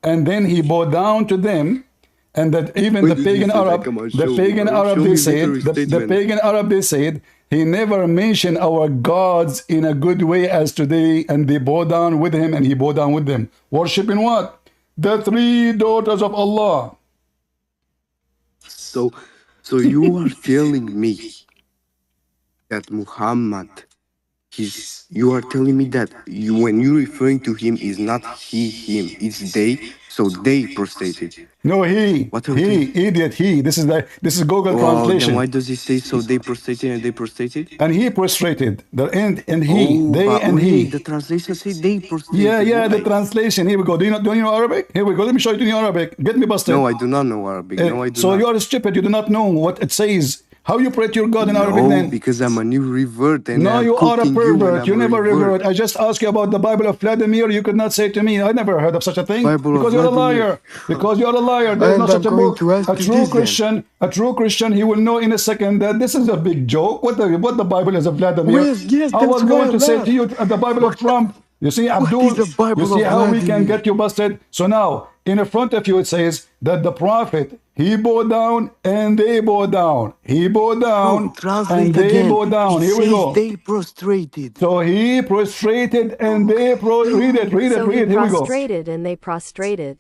And then he bowed down to them. And that even When the did he pagan say that? Arab, Come on, the show me, pagan bro. Arab, Show they me said, literary the statement. pagan Arab, they said, he never mentioned our gods in a good way as today, and they bow down with him, and he bowed down with them. Worshipping what? The three daughters of Allah. So you are telling me that Muhammad, you are telling me that when you're referring to him is not he, him, it's they, so they prostrated. No, What are we doing? idiot, he. This is Google Well, then translation. why does he say so they prostrated and they prostrated? And he prostrated. The and he, Oh, they but and wait, he. the translation say they prostrated. Yeah, the Why? translation. Here we go. Do you know Arabic? Here we go. Let me show you Arabic. Get me busted. No, I do not know Arabic. No, I do So not. you are stupid. You do not know what it says. How you pray to your God in Arabic No, then? because I'm a new revert and No, I'm you are a cooking you when pervert. I'm You a never revert. revert. I just asked you about the Bible of Vladimir. You could not say to me, I never heard of such a thing. Bible of Because you're a Vladimir. liar. Because you're a liar. There is no And such I'm a going book. to ask you this then. A true Christian, he will know in a second that this is a big joke. What the Bible is of Vladimir. Yes, I was that's why going I to say to you laughed. the Bible of Trump. You see, What Abdul, is the Bible you see of how we can Vladimir? get you busted? So now, in the front of you, it says that the prophet, he bowed down and they bowed down. He bowed down Oh, translate and they again. bowed down. It Here we says go. they prostrated. So he prostrated and they read it. So he Here we go. prostrated and they prostrated.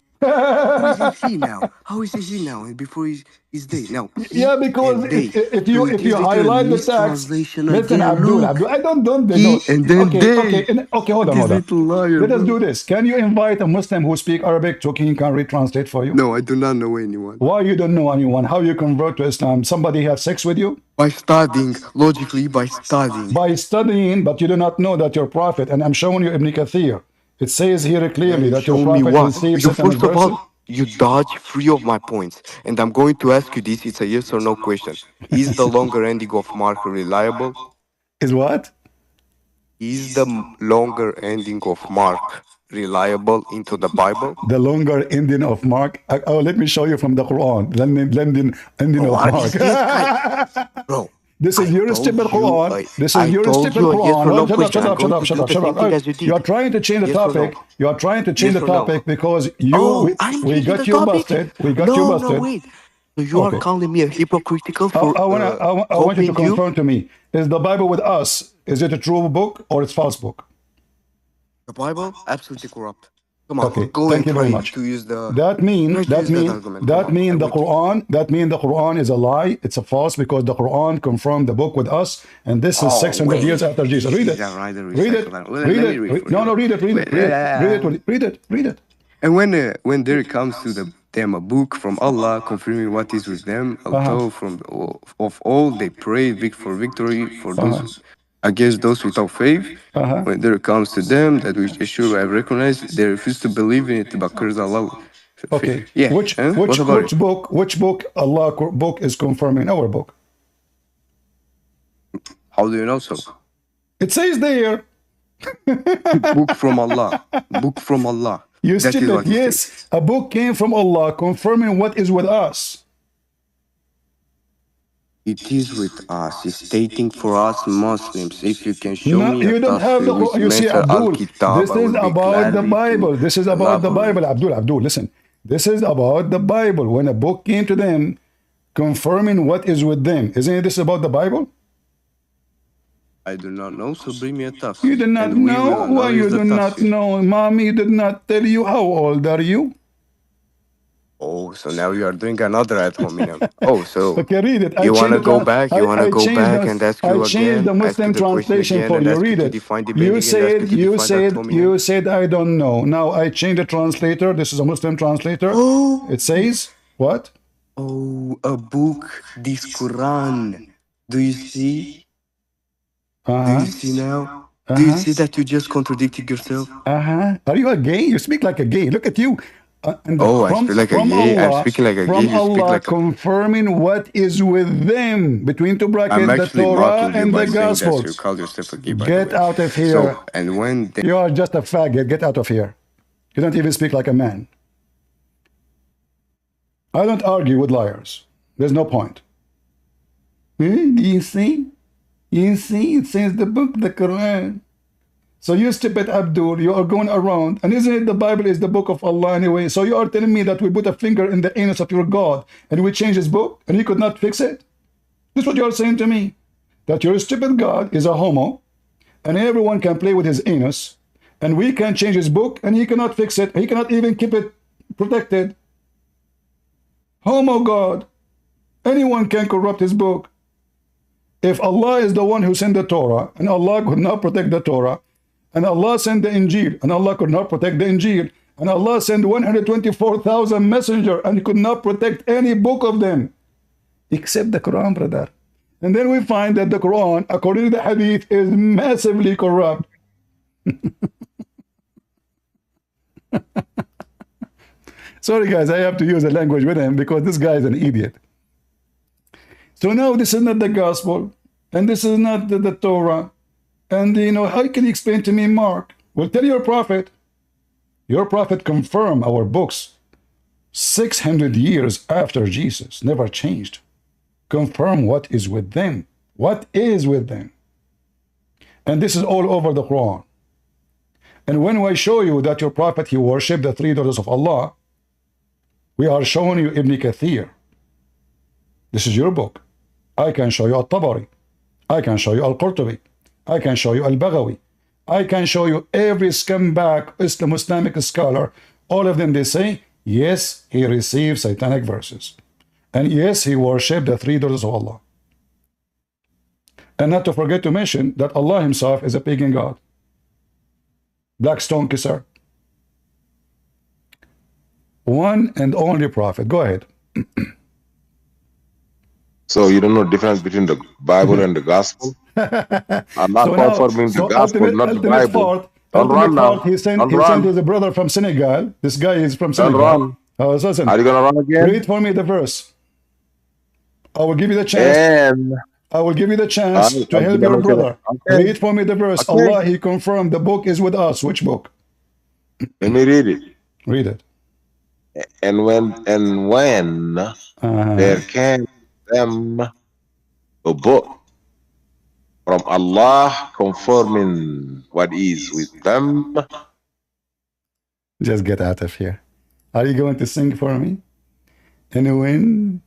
How is it he now? How is it he now? And before he's they. Now, he Yeah, because and they. if So you it is literally highlight the text, mistranslation listen, again. Abdul, Look. I don't He know. and then they. Okay, hold This on. little liar, Let us bro. do this. Can you invite a Muslim who speak Arabic so he can retranslate for you? No, I do not know anyone. Why you don't know anyone? How you convert to Islam? Somebody have sex with you? By studying, logically, by studying. By studying, but you do not know that your prophet, and I'm showing you Ibn Kathir. It says here clearly that your Show me prophet what? received You satanic first of verses. all, you dodge three of my points, and I'm going to ask you this. It's a yes or no question. Is the longer ending of Mark reliable? Is what? Is the longer ending of Mark reliable into the Bible? The longer ending of Mark. Let me show you from the Quran. Ending of What Mark. is this guy? Bro, This is I your told stupid you, Quran. This is I your told stupid you a yes Quran. or Oh, no shut up, question. shut I'm up, shut going up, to shut do up, the shut same up. thing Oh, as you you are did. trying to change the Yes or no? topic. You are trying to change Yes the or no? topic because Oh, I am we changing got the you topic. busted. We got you No, no, busted. wait. So you are Okay. calling me a hypocritical for I want you to copying you? confirm to me: is the Bible with us? Is it a true book or it's false book? The Bible, absolutely corrupt. Come on, Okay. go Thank and you very much. try to use that argument. Come That on, I mean the wait. Quran. That mean the Quran is a lie. It's a false because the Quran confirmed the book with us, and this is Oh 600 years wait, after Jesus. Read he's it. a rather Read it. recycled. Well, Read let me it. read for No, you. no. Read it. Read it. Wait, Read it. Read it. Read it. Read it. and when there comes to them a book from Allah confirming what is with them, although of all they pray for victory for those against those without faith. When there comes to them that which they should have recognized, they refuse to believe in it because Allah. Okay. Yeah, Which huh? What which about it? which book? Which book? Book is confirming our book. How do you know so? It says there. Book from Allah. Book from Allah. You That is stupid. what it says. Yes, a book came from Allah confirming what is with us. It is with us. It's stating for us Muslims. If you can show No, me a you don't have tafsir the with Quran. You see, mention Al Abdul, Kitab, this I is will be about the gladly to Bible. This is about the Bible. elaborate. Abdul, listen. This is about the Bible. When a book came to them, confirming what is with them. Isn't this about the Bible? I do not know, so bring me a You tafsir, did not and we will know? Why analyze you the do not tafsir. know? Mommy did not tell you. How old are you? Oh, so now you are doing another ad hominem. Oh, so Okay, read it. you wanna go back? You wanna go back and I changed the ask you Muslim the question translation again, for and you. ask you Read to it. define the meaning, and ask you to define ad hominem? You said I don't know. Now I changed the translator. This is a Muslim translator. It Oh, says what? oh, a book, this Quran. Do you see? Do you Uh-huh. see now? Do you Uh-huh. see that you just contradicted yourself? Uh-huh. Are you a gay? You speak like a gay. Look at you. And Oh, I speak like a gay. I'm speaking like a gay. From You speak Allah like a. confirming what is with them between two I'm brackets, the actually Torah mocking you and by the saying that, so you Gospels. call yourself a gay, by the Get way. out of here. So, and when they, You are just a faggot. Get out of here. You don't even speak like a man. I don't argue with liars. There's no point. Do you see? You see, it says the book, the Quran. So you stupid Abdul, you are going around, and isn't it the Bible is the book of Allah anyway? So you are telling me that we put a finger in the anus of your God and we change his book and he could not fix it? This is what you are saying to me. That your stupid God is a homo and everyone can play with his anus and we can change his book and he cannot fix it. He cannot even keep it protected. Homo God. Anyone can corrupt his book. If Allah is the one who sent the Torah and Allah could not protect the Torah, and Allah sent the Injil, and Allah could not protect the Injil, and Allah sent 124,000 messengers and could not protect any book of them, except the Quran, brother. And then we find that the Quran, according to the Hadith, is massively corrupt. Sorry, guys, I have to use a language with him because this guy is an idiot. So no, this is not the gospel, and this is not the Torah. And, how can you explain to me, Mark? Well, tell your prophet. Your prophet confirmed our books 600 years after Jesus, never changed. Confirm what is with them. What is with them? And this is all over the Quran. And when I show you that your prophet, he worshipped the three daughters of Allah, we are showing you Ibn Kathir. This is your book. I can show you Al-Tabari. I can show you Al-Qurtubi. I can show you Al-Baghawi. I can show you every scumbag Islamic scholar. All of them, they say, yes, he received satanic verses. And yes, he worshipped the three daughters of Allah. And not to forget to mention that Allah himself is a pagan god. Black stone kisser. One and only prophet. Go ahead. So you don't know the difference between the Bible and the gospel? I'm not confirming the gospel, not the Bible. Don't run now. He sent his brother from Senegal. This guy is from Don't Senegal. run. Listen, Are you gonna run again? read for me the verse. I will give you the chance. I will give you the chance to help your brother. Okay. Read for me the verse. Okay. Allah, he confirmed the book is with us. Which book? Let me read it. Read it. And when there came them a book from Allah confirming what is with them. Just get out of here. Are you going to sing for me? And when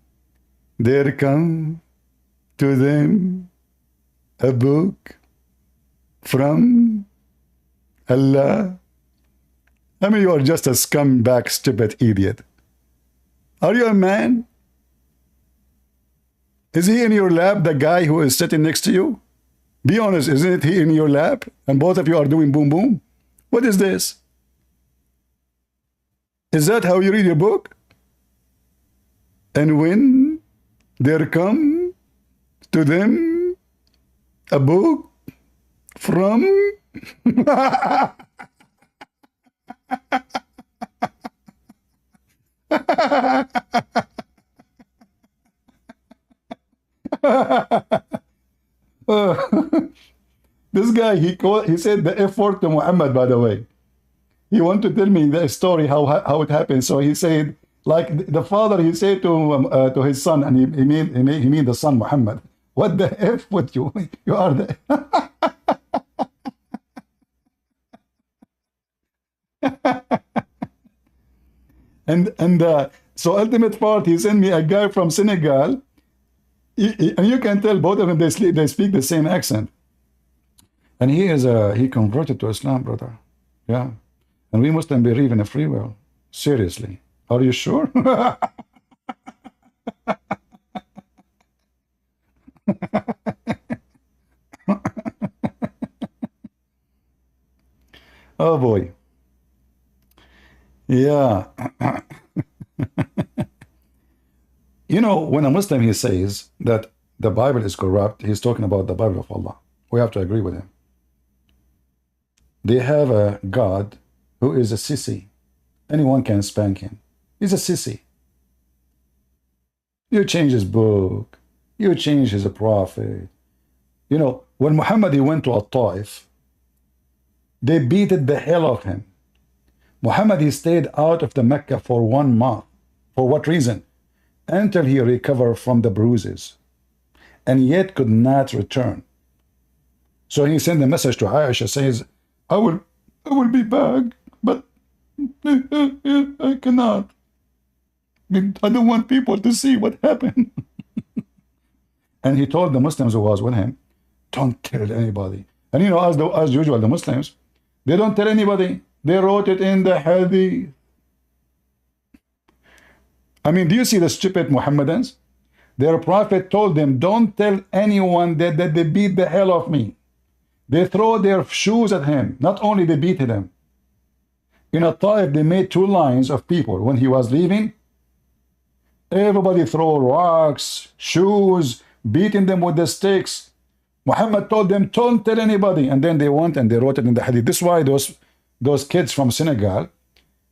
there come to them a book from Allah. I mean, you are just a scumbag, stupid idiot. Are you a man? Is he in your lap, the guy who is sitting next to you? Be honest, isn't he in your lap? And both of you are doing boom boom? What is this? Is that how you read your book? And when there come to them a book from this guy, he said the F word to Muhammad, by the way. He wanted to tell me the story, how it happened. So he said, like the father, he said to his son, and he mean the son Muhammad. What the F with you? You are the and so ultimate part, he sent me a guy from Senegal, and you can tell both of them they speak the same accent, and he converted to Islam, brother. Yeah, and we Muslims believe in a free will. Seriously, are you sure? Oh boy. Yeah. You know, when a Muslim, he says that the Bible is corrupt, he's talking about the Bible of Allah. We have to agree with him. They have a God who is a sissy. Anyone can spank him. He's a sissy. You change his book. You change his prophet. You know, when Muhammad, he went to Al-Taif, they beat the hell of him. Muhammad, he stayed out of the Mecca for 1 month. For what reason? Until he recovered from the bruises, and yet could not return. So he sent a message to Aisha, says, I will be back, but I cannot. I don't want people to see what happened. And he told the Muslims who was with him, don't tell anybody. And you know, as usual, the Muslims, they don't tell anybody. They wrote it in the Hadith. I mean, do you see the stupid Muhammadans? Their prophet told them, don't tell anyone that they beat the hell of me. They throw their shoes at him. Not only they beat him. In a Taif, they made 2 lines of people. When he was leaving, everybody throw rocks, shoes, beating them with the sticks. Muhammad told them, don't tell anybody. And then they went and they wrote it in the Hadith. This is why those kids from Senegal,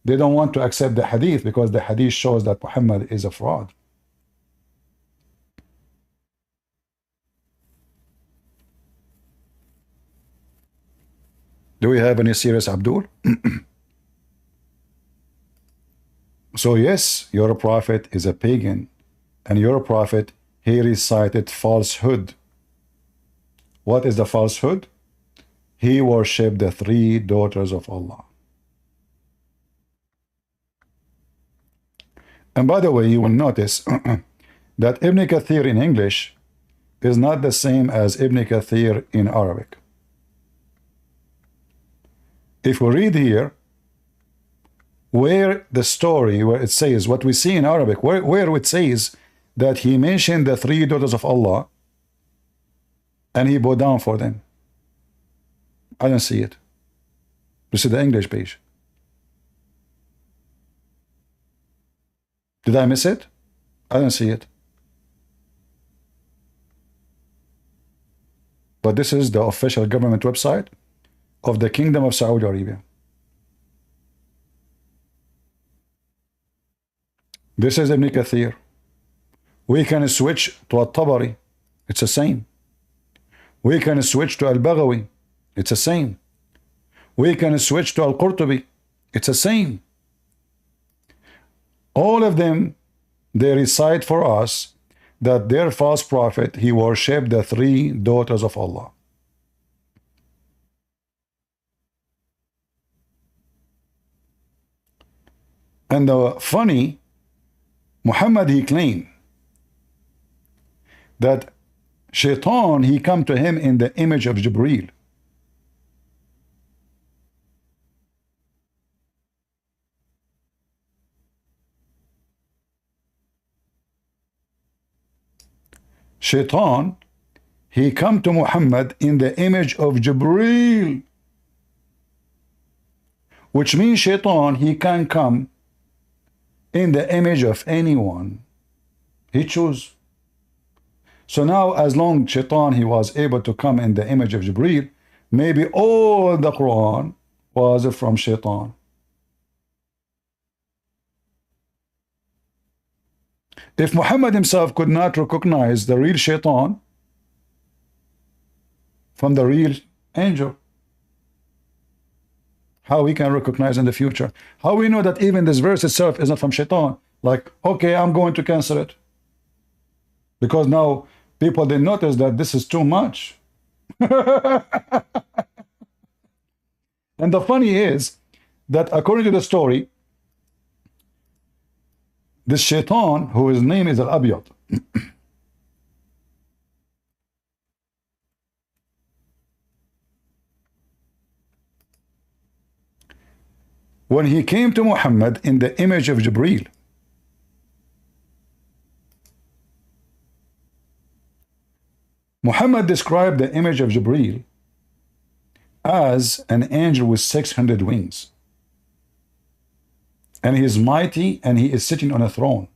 they don't want to accept the Hadith, because the Hadith shows that Muhammad is a fraud. Do we have any serious Abdul? So yes, your prophet is a pagan, and your prophet, he recited falsehood. What is the falsehood? He worshipped the 3 daughters of Allah. And by the way, you will notice that Ibn Kathir in English is not the same as Ibn Kathir in Arabic. If we read here, where the story, where it says, what we see in Arabic, where it says that he mentioned the 3 daughters of Allah, and he bowed down for them. I don't see it. This is the English page. Did I miss it? I don't see it. But this is the official government website of the Kingdom of Saudi Arabia. This is Ibn Kathir. We can switch to At-Tabari. It's the same. We can switch to Al-Baghawi. It's the same. We can switch to Al-Qurtubi. It's the same. All of them, they recite for us that their false prophet, he worshipped the 3 daughters of Allah. And the funny, Muhammad, he claimed that Shaitan, he come to him in the image of Jibreel. Shaitan, he come to Muhammad in the image of Jibreel, which means Shaitan, he can come in the image of anyone he choose. So now, as long as Shaitan, he was able to come in the image of Jibreel, maybe all the Quran was from Shaitan. If Muhammad himself could not recognize the real Shaitan from the real angel, how we can recognize in the future? How we know that even this verse itself is not from Shaitan? Like, okay, I'm going to cancel it. Because now people, they notice that this is too much. And the funny is that according to the story, this Shaitan, whose name is Al-Abyad, when he came to Muhammad in the image of Jibreel, Muhammad described the image of Jibreel as an angel with 600 wings. And he is mighty, and he is sitting on a throne.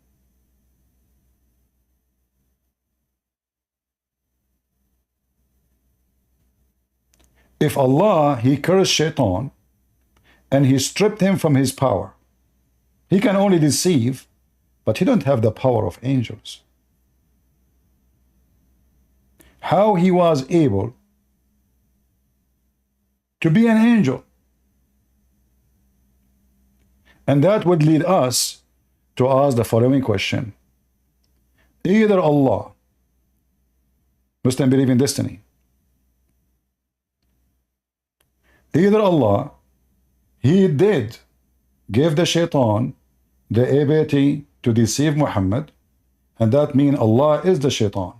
If Allah, he cursed Shaitan, and he stripped him from his power, he can only deceive, but he don't have the power of angels. How he was able to be an angel? And that would lead us to ask the following question. Either Allah, Muslim believe in destiny, either Allah, he did give the Shaitan the ability to deceive Muhammad, and that means Allah is the Shaitan.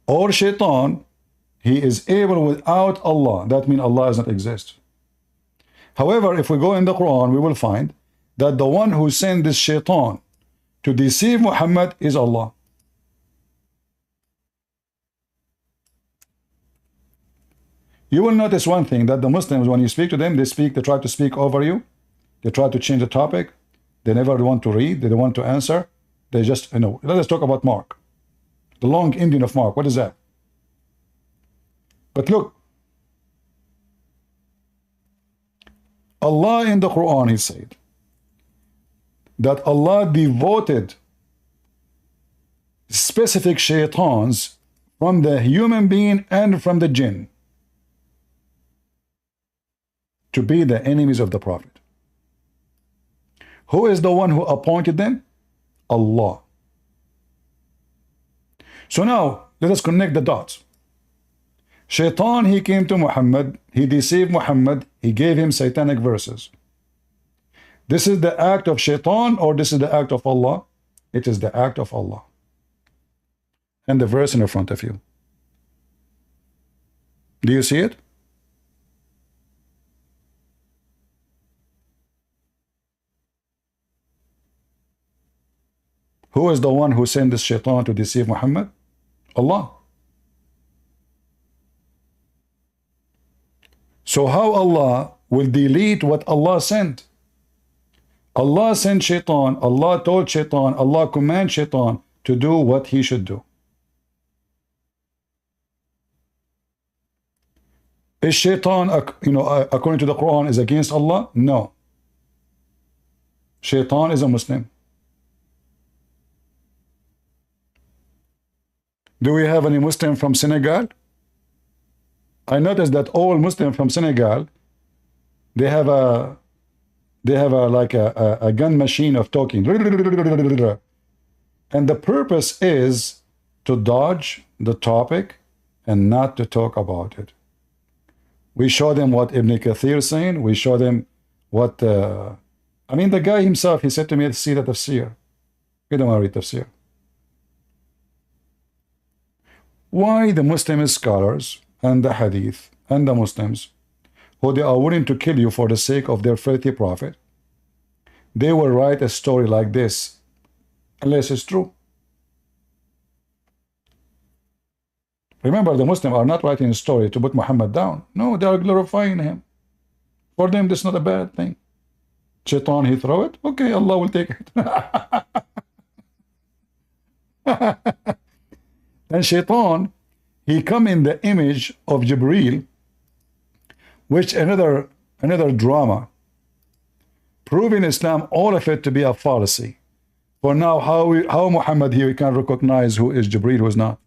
Or Shaitan, he is able without Allah, that means Allah does not exist. However, if we go in the Quran, we will find that the one who sent this Shaitan to deceive Muhammad is Allah. You will notice one thing, that the Muslims, when you speak to them, they try to speak over you. They try to change the topic. They never want to read. They don't want to answer. They just, let us talk about Mark. The long ending of Mark. What is that? But look, Allah in the Quran, he said that Allah devoted specific shaitans from the human being and from the jinn to be the enemies of the Prophet. Who is the one who appointed them? Allah. So now, let us connect the dots. Shaitan, he came to Muhammad, he deceived Muhammad, he gave him satanic verses. This is the act of Shaitan, or this is the act of Allah? It is the act of Allah. And the verse in front of you. Do you see it? Who is the one who sent this Shaitan to deceive Muhammad? Allah. So how Allah will delete what Allah sent? Allah sent Shaitan, Allah told Shaitan, Allah commanded Shaitan to do what he should do. Is Shaitan, according to the Quran, is against Allah? No. Shaitan is a Muslim. Do we have any Muslim from Senegal? I noticed that all Muslims from Senegal, they have a gun machine of talking. And the purpose is to dodge the topic and not to talk about it. We show them what Ibn Kathir is saying. We show them what I mean, the guy himself, he said to me, see the tafsir. You don't want to read tafsir. Why the Muslim scholars and the hadith and the Muslims, who they are willing to kill you for the sake of their filthy prophet, they will write a story like this, unless it's true. Remember, the Muslims are not writing a story to put Muhammad down. No, they are glorifying him. For them, this is not a bad thing. Shaitan, he throw it. Okay, Allah will take it. And Shaitan, he come in the image of Jibreel, which another drama, proving Islam, all of it to be a fallacy. For now, how Muhammad here can recognize who is Jibreel, who is not.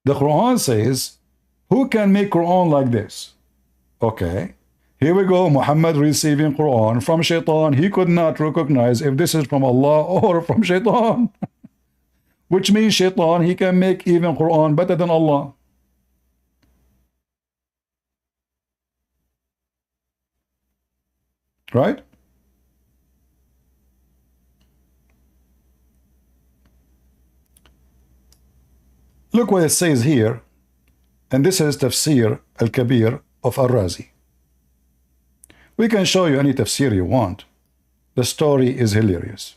The Quran says, who can make Quran like this? Okay, here we go, Muhammad receiving Quran from Shaitan. He could not recognize if this is from Allah or from Shaitan. Which means Shaitan, he can make even Quran better than Allah. Right? Look what it says here, and this is Tafsir al-Kabir of Al-Razi. We can show you any tafsir you want. The story is hilarious.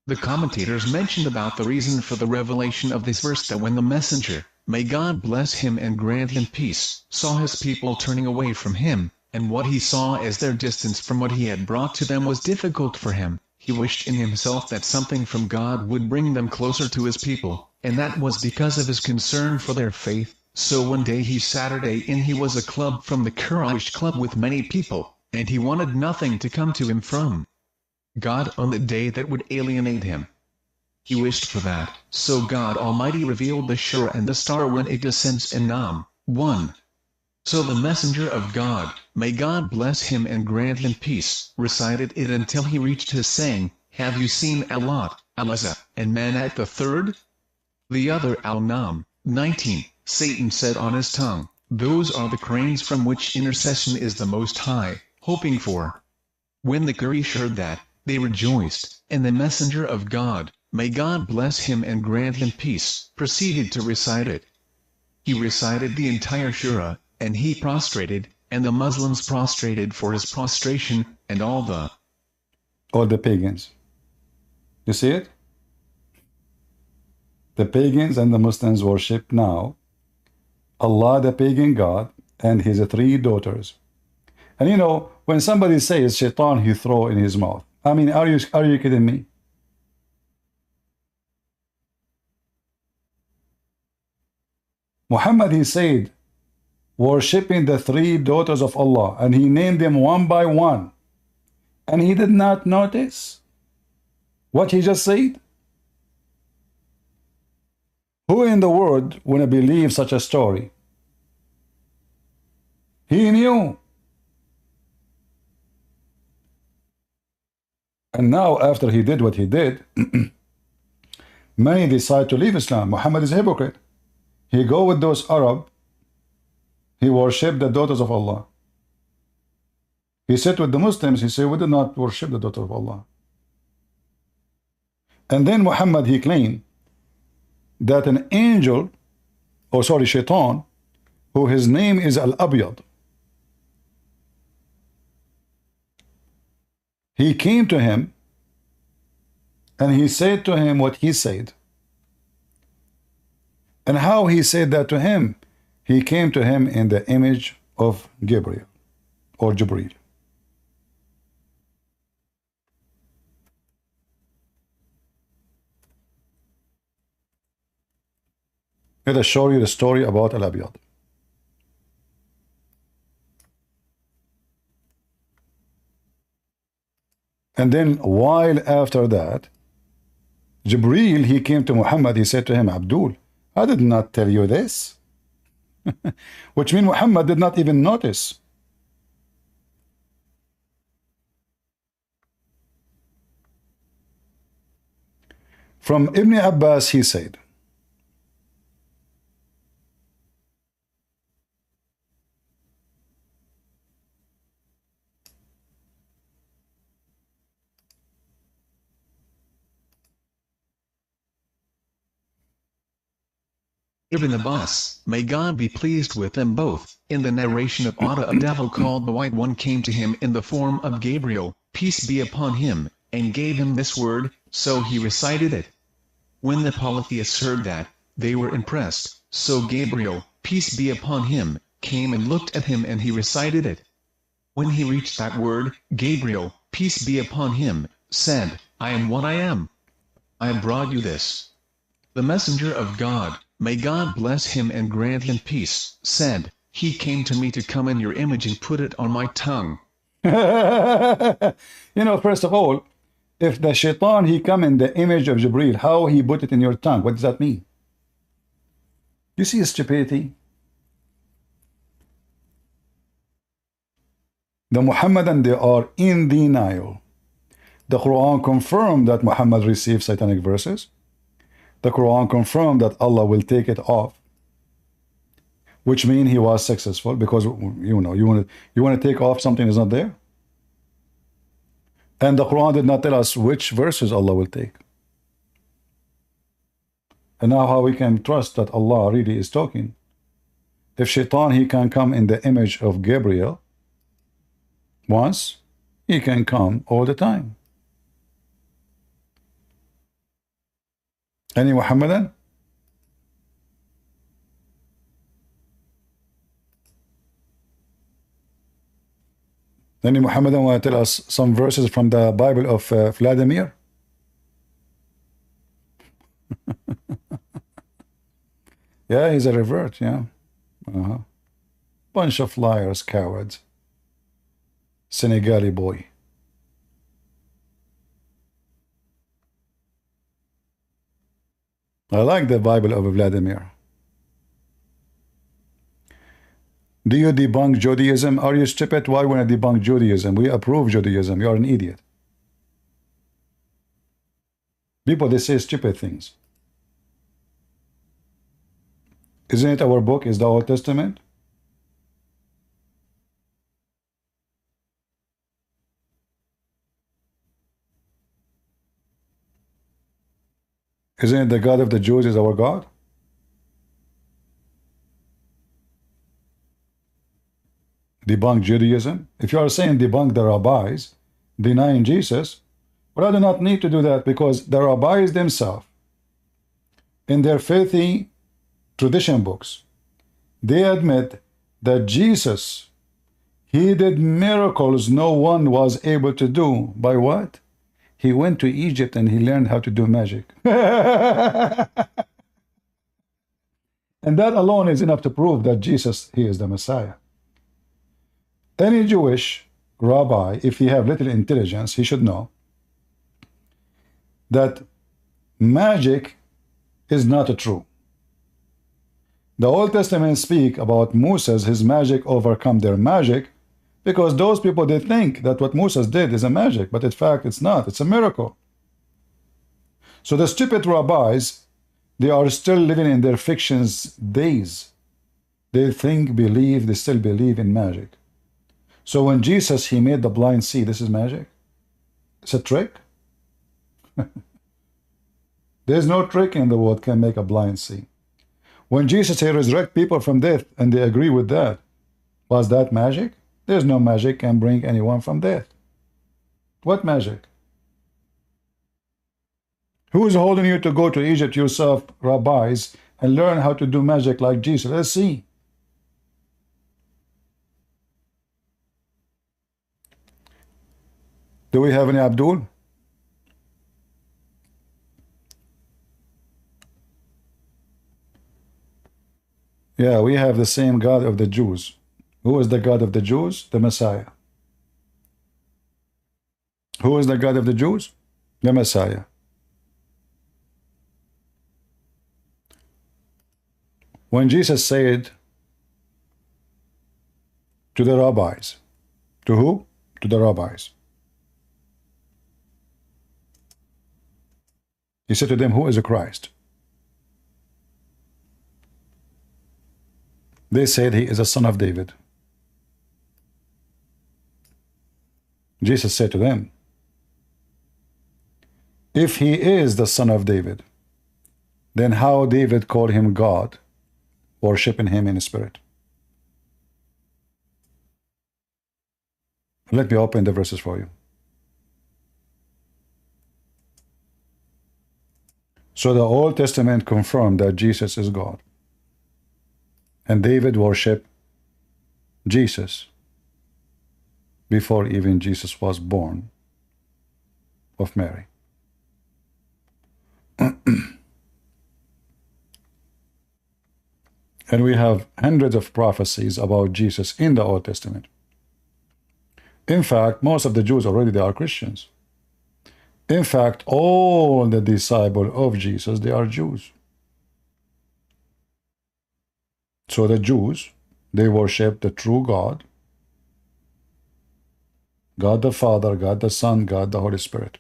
The commentators mentioned about the reason for the revelation of this verse, that when the messenger, may God bless him and grant him peace, saw his people turning away from him, and what he saw as their distance from what he had brought to them was difficult for him, he wished in himself that something from God would bring them closer to his people, and that was because of his concern for their faith. So one day he Saturday in he was a club from the Quraysh club with many people, and he wanted nothing to come to him from God on the day that would alienate him. He wished for that, so God Almighty revealed the Shura and the star when it descends in Nam. 1. So the messenger of God, may God bless him and grant him peace, recited it until he reached his saying, have you seen Al-Lat, Al-Azza, and Manat the third? The other Al-Nam. 19. Satan said on his tongue, those are the cranes from which intercession is the most high, hoping for. When the Quraysh heard that, they rejoiced, and the messenger of God, may God bless him and grant him peace, proceeded to recite it. He recited the entire Shura, and he prostrated, and the Muslims prostrated for his prostration, and all the pagans. You see it? The pagans and the Muslims worship now Allah, the pagan god, and his 3 daughters. And you know, when somebody says Shaitan, he throw in his mouth. I mean, are you kidding me? Muhammad, he said, worshipping the 3 daughters of Allah, and he named them one by one, and he did not notice what he just said. Who in the world would believe such a story? He knew. And now, after he did what he did, many decide to leave Islam. Muhammad is a hypocrite. He go with those Arab. He worship the daughters of Allah. He said with the Muslims, he said, we do not worship the daughter of Allah. And then Muhammad, he claimed that an angel, Shaitan, who his name is Al-Abyad, he came to him and he said to him what he said. And how he said that to him? He came to him in the image of Gabriel or Jibreel. Let us show you the story about Al-Abyad. And then while after that, Jibreel, he came to Muhammad, he said to him, Abdul, I did not tell you this. which means Muhammad did not even notice. From Ibn Abbas, he said, Ibn Abbas, may God be pleased with them both, in the narration of Atta, a devil called the White One came to him in the form of Gabriel, peace be upon him, and gave him this word, so he recited it. When the polytheists heard that, they were impressed, so Gabriel, peace be upon him, came and looked at him and he recited it. When he reached that word, Gabriel, peace be upon him, said, I am what I am. I have brought you this. The messenger of God, may God bless him and grant him peace, said, he came to me to come in your image and put it on my tongue. You know, first of all, if the shaitan, he come in the image of Jibreel, how he put it in your tongue? What does that mean? You see his stupidity? The Muhammadan, they are in denial. The Quran confirmed that Muhammad received satanic verses. The Quran confirmed that Allah will take it off, which means he was successful, because you know, you want to take off something that's not there. And the Quran did not tell us which verses Allah will take. And now how we can trust that Allah really is talking? If shaitan, he can come in the image of Gabriel once, he can come all the time. Any Muhammadan? Any Muhammadan want to tell us some verses from the Bible of Vladimir? Yeah, he's a revert, yeah. Bunch of liars, cowards. Senegali boy. I like the Bible of Vladimir. Do you debunk Judaism? Are you stupid? Why want to debunk Judaism? We approve Judaism. You are an idiot. People, they say stupid things. Isn't it our book? Is the Old Testament? Isn't it the God of the Jews is our God? Debunk Judaism. If you are saying debunk the rabbis, denying Jesus, but I do not need to do that, because the rabbis themselves, in their filthy tradition books, they admit that Jesus, he did miracles no one was able to do. By what? He went to Egypt and he learned how to do magic. And that alone is enough to prove that Jesus, he is the Messiah. Any Jewish rabbi, if he have little intelligence, he should know that magic is not true. The Old Testament speak about Moses, his magic overcome their magic, because those people, they think that what Moses did is a magic, but in fact it's not, it's a miracle. So the stupid rabbis, they are still living in their fictions days. They think, believe, they still believe in magic. So when Jesus, he made the blind see, this is magic? It's a trick? There's no trick in the world can make a blind see. When Jesus, he resurrect people from death, and they agree with that, was that magic? There's no magic can bring anyone from death. What magic? Who is holding you to go to Egypt yourself, rabbis, and learn how to do magic like Jesus? Let's see. Do we have any Abdul? Yeah, we have the same God of the Jews. Who is the God of the Jews? The Messiah. Who is the God of the Jews? The Messiah. When Jesus said To the rabbis. To who? To the rabbis. He said to them, who is the Christ? They said he is a son of David. Jesus said to them, if he is the son of David, then how David called him God, worshiping him in spirit? Let me open the verses for you. So the Old Testament confirmed that Jesus is God. And David worshiped Jesus before even Jesus was born of Mary. And we have hundreds of prophecies about Jesus in the Old Testament. In fact, most of the Jews already, they are Christians. In fact, all the disciples of Jesus, they are Jews. So the Jews, they worship the true God, God the Father, God the Son, God the Holy Spirit.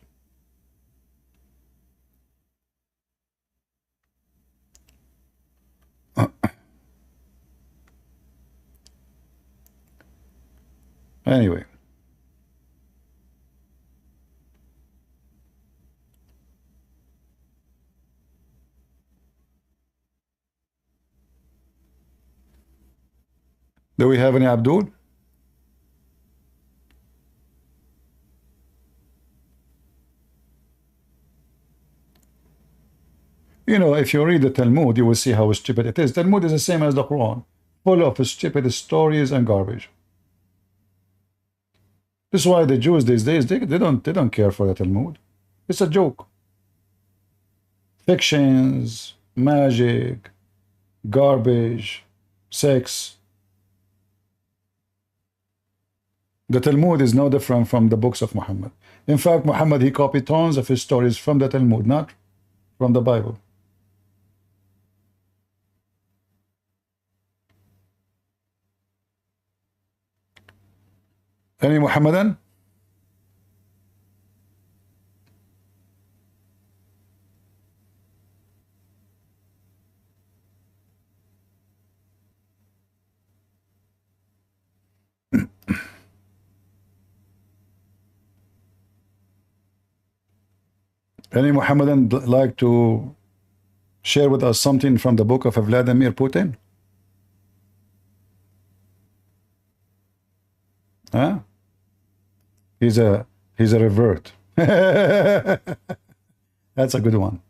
Anyway. Do we have any Abdul? You know, if you read the Talmud, you will see how stupid it is. Talmud is the same as the Quran, full of stupid stories and garbage. This is why the Jews these days, they don't care for the Talmud. It's a joke. Fictions, magic, garbage, sex. The Talmud is no different from the books of Muhammad. In fact, Muhammad, he copied tons of his stories from the Talmud, not from the Bible. Any Muhammadan? Any Muhammadan like to share with us something from the book of Vladimir Putin? Huh? He's a revert. That's a good one.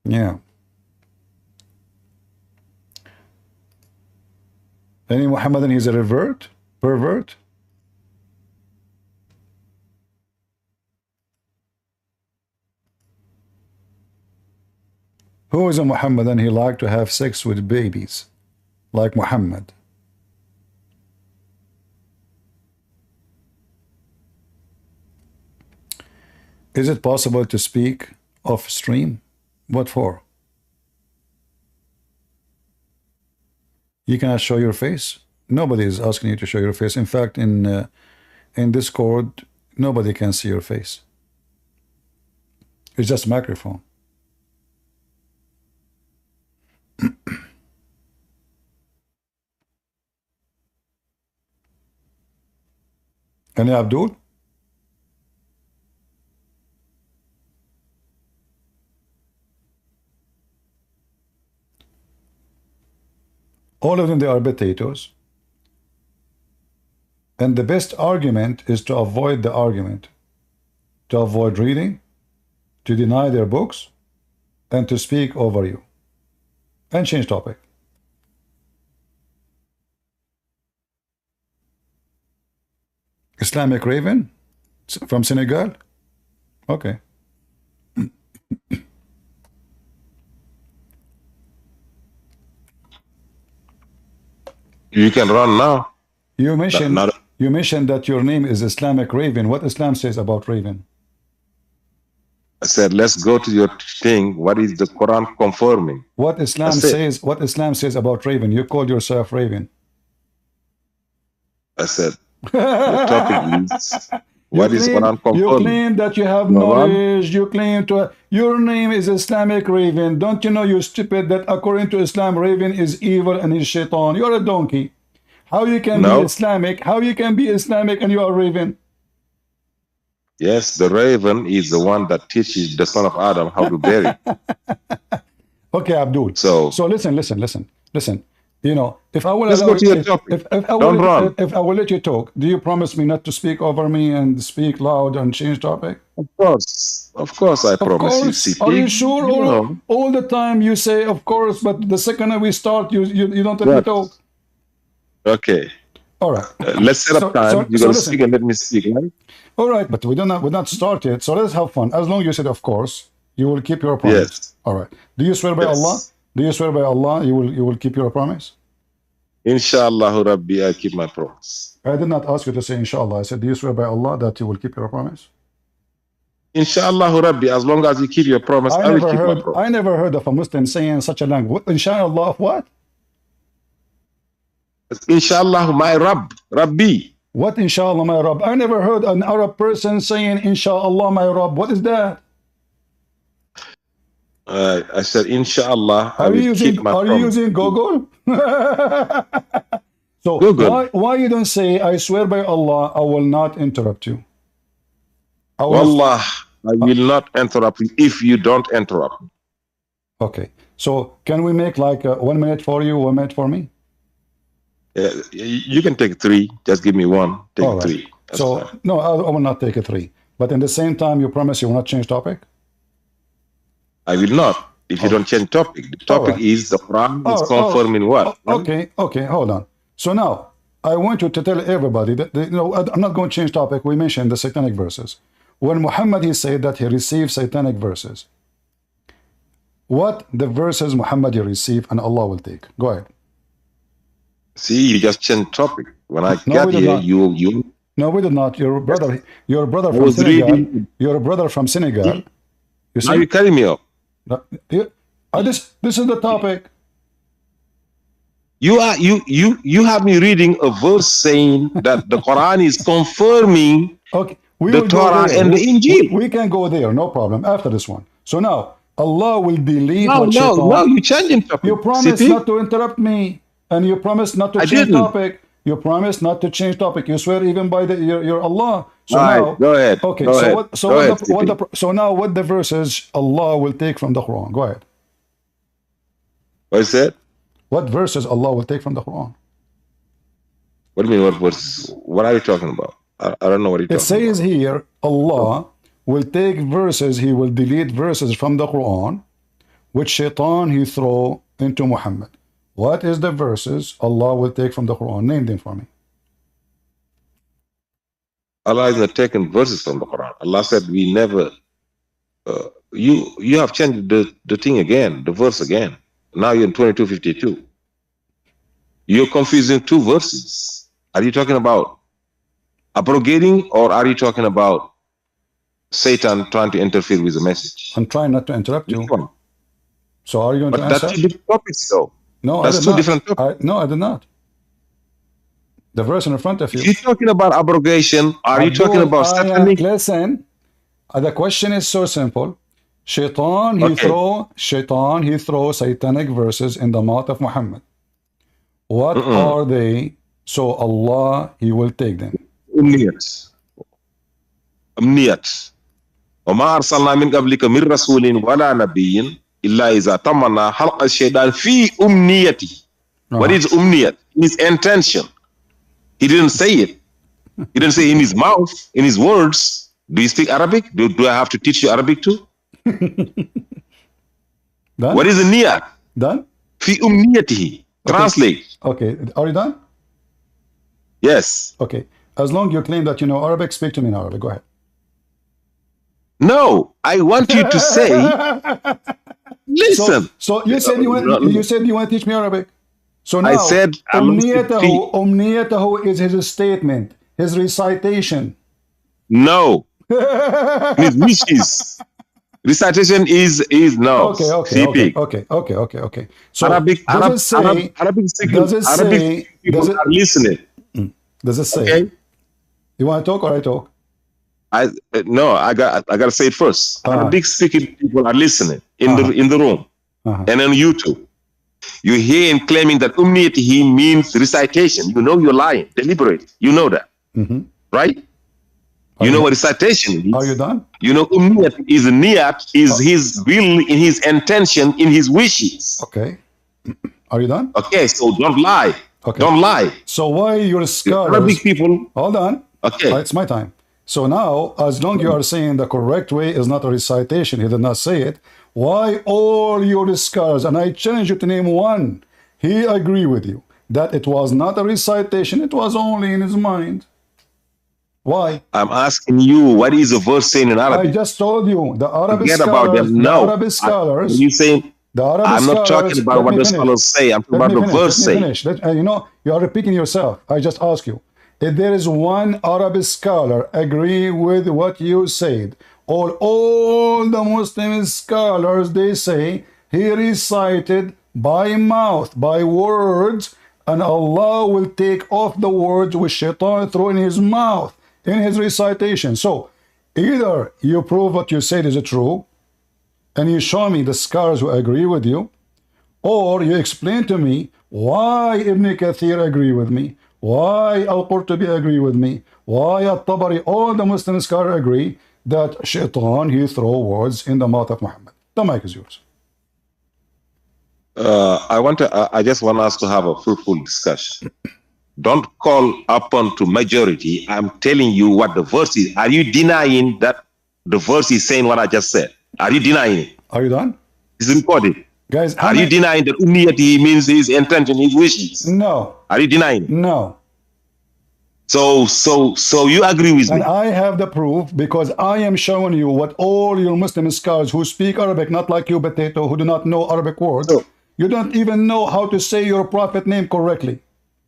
Yeah. Any Muhammadan, he's a revert? Pervert? Who is a Muhammadan? He liked to have sex with babies, like Muhammad. Is it possible to speak off stream? What for? You cannot show your face? Nobody is asking you to show your face. In fact, in Discord, nobody can see your face. It's just a microphone. Any Abdul? All of them, they are potatoes. And the best argument is to avoid the argument, to avoid reading, to deny their books, and to speak over you. And change topic. Islamic Raven from Senegal? Okay. You can run now. You mentioned that your name is Islamic Raven. What Islam says about Raven? I said, let's go to your thing. What is the Quran confirming? What Islam That's it. says, what Islam says about Raven. You call yourself Raven. I said, the topic is, what is Quran You confirming? claim that you have knowledge. You claim to your name is Islamic Raven. Don't you know, you stupid, that according to Islam, Raven is evil and is shaitan. You're a donkey. How you can be Islamic? How you can be Islamic and you are Raven? Yes, the raven is the one that teaches the son of Adam how to bury. Okay, Abdul. So listen. You know, if I will let's go to your topic. If I will let you talk, do you promise me not to speak over me and speak loud and change topic? Of course, I promise you. See, are you sure? All the time you say of course, but the second we start, you don't let me talk. Okay. All right. Let's set up time. You're gonna speak and let me speak, right? All right, but we're not started, so let's have fun. As long as you said of course, you will keep your promise. Yes. All right. Do you swear by Allah? Do you swear by Allah you will keep your promise? Inshallah Rabbi, I keep my promise. I did not ask you to say inshallah. I said, do you swear by Allah that you will keep your promise? Inshallah Rabbi, as long as you keep your promise, I will keep my promise. I never heard of a Muslim saying such a language. Inshallah of what? Inshallah my Rabbi. What inshallah my Rabb? I never heard an Arab person saying inshallah my Rabb. What is that? I said inshallah I will keep my promise. Are you using Google? So Google. Why you don't say I swear by Allah I will not interrupt you? Wallah, I will not interrupt you if you don't interrupt me. Okay. So can we make like 1 minute for you, 1 minute for me? You can take 3. Just give me 1. Take 3. That's so fine. No, I will not take a 3. But in the same time, you promise you will not change topic? I will not. If you don't change topic, the topic is the Quran is confirming what? Okay, hold on. So now I want you to tell everybody that I'm not going to change topic. We mentioned the satanic verses. When Muhammad he said that he received satanic verses, what the verses Muhammad he received and Allah will take? Go ahead. See, you just changed topic. When I got here, you. No, we did not. Your brother from Senegal. Your brother from Senegal. You see? Now you carry me up. This is the topic. You have me reading a verse saying that the Quran is confirming the Torah and the Injil. We can go there, no problem. After this one. So now Allah will delete. No, you changing topic. You promised not to interrupt me. And you promised not to change topic. You promised not to change topic. You swear even by your Allah. So now, go ahead. Okay. Go So now, what the verses Allah will take from the Quran? Go ahead. What is that? What verses Allah will take from the Quran? What do you mean? What verses? What are you talking about? I don't know what you're talking about. It says here, Allah will take verses. He will delete verses from the Quran, which Shaitan he throw into Muhammad. What is the verses Allah will take from the Quran? Name them for me. Allah is not taking verses from the Quran. Allah said we never. You have changed the thing again, the verse again. Now you're in 2252. You're confusing 2 verses. Are you talking about abrogating or are you talking about Satan trying to interfere with the message? I'm trying not to interrupt you. So are you going to answer? That's 2 different topics though. No, that's 2 different topics. No, I did not. The verse in front of you. If you're talking about abrogation, are you talking about satanic? Listen, the question is so simple. Shaitan, he throw satanic verses in the mouth of Muhammad. What are they? So Allah, he will take them. أمنيات وما أرسلنا من قبلك من رسول ولا نبي إلا إذا تمنى حلق الشيطان في أمنيته. What is أمنية? His intention. He didn't say it. He didn't say in his mouth, in his words. Do you speak Arabic? Do I have to teach you Arabic too? What is a niyat? Done? في أمنيته. Translate. Okay. Are you done? Yes. Okay. As long as you claim that you know Arabic, speak to me in Arabic. Go ahead. No, I want you to say. Listen. So you said you want to teach me Arabic. So now I said Umniyatahu is his statement, his recitation. No. His wishes. Recitation is no. Okay. So Arabic does it say people are listening. Does it say? Okay. You want to talk or I talk? No, I got to say it first. Arabic speaking people are listening in the room and on YouTube. You hear him claiming that he means recitation. You know you're lying, deliberate. You know that, right? You know what recitation is. Are you done? You know is niyat, is his will, in his intention, in his wishes. Okay. Are you done? Okay, so don't lie. Okay. Don't lie. So why your scholars... Arabic people... Hold on. Okay. It's my time. So now, as long you are saying the correct way is not a recitation, he did not say it, why all your scholars, and I challenge you to name one, he agree with you that it was not a recitation, it was only in his mind. Why? I'm asking you, what is the verse saying in Arabic? I just told you, the Arabic Forget scholars, about them. No. the Arabic scholars... You saying... I'm not talking about what the scholars say. I'm talking about the verse say. You know, you are repeating yourself. I just ask you. If there is one Arabic scholar agree with what you said, or all the Muslim scholars, they say he recited by mouth, by words, and Allah will take off the words which Shaitan threw in his mouth, in his recitation. So, either you prove what you said is true, and you show me the scholars who agree with you, or you explain to me why Ibn Kathir agree with me, why Al-Qurtubi agree with me, why Al-Tabari, all the Muslim scholars agree that Shaitan, he throw words in the mouth of Muhammad. The mic is yours. I just want us to have a fruitful discussion. Don't call upon to majority. I'm telling you what the verse is. Are you denying that the verse is saying what I just said? Are you denying it? Are you done? It's recorded. Guys, are you denying that umniyati means his intention, his wishes? No. Are you denying it? No. So you agree with me? And I have the proof because I am showing you what all your Muslim scholars who speak Arabic, not like you, Potato, who do not know Arabic words. Oh. You don't even know how to say your prophet name correctly.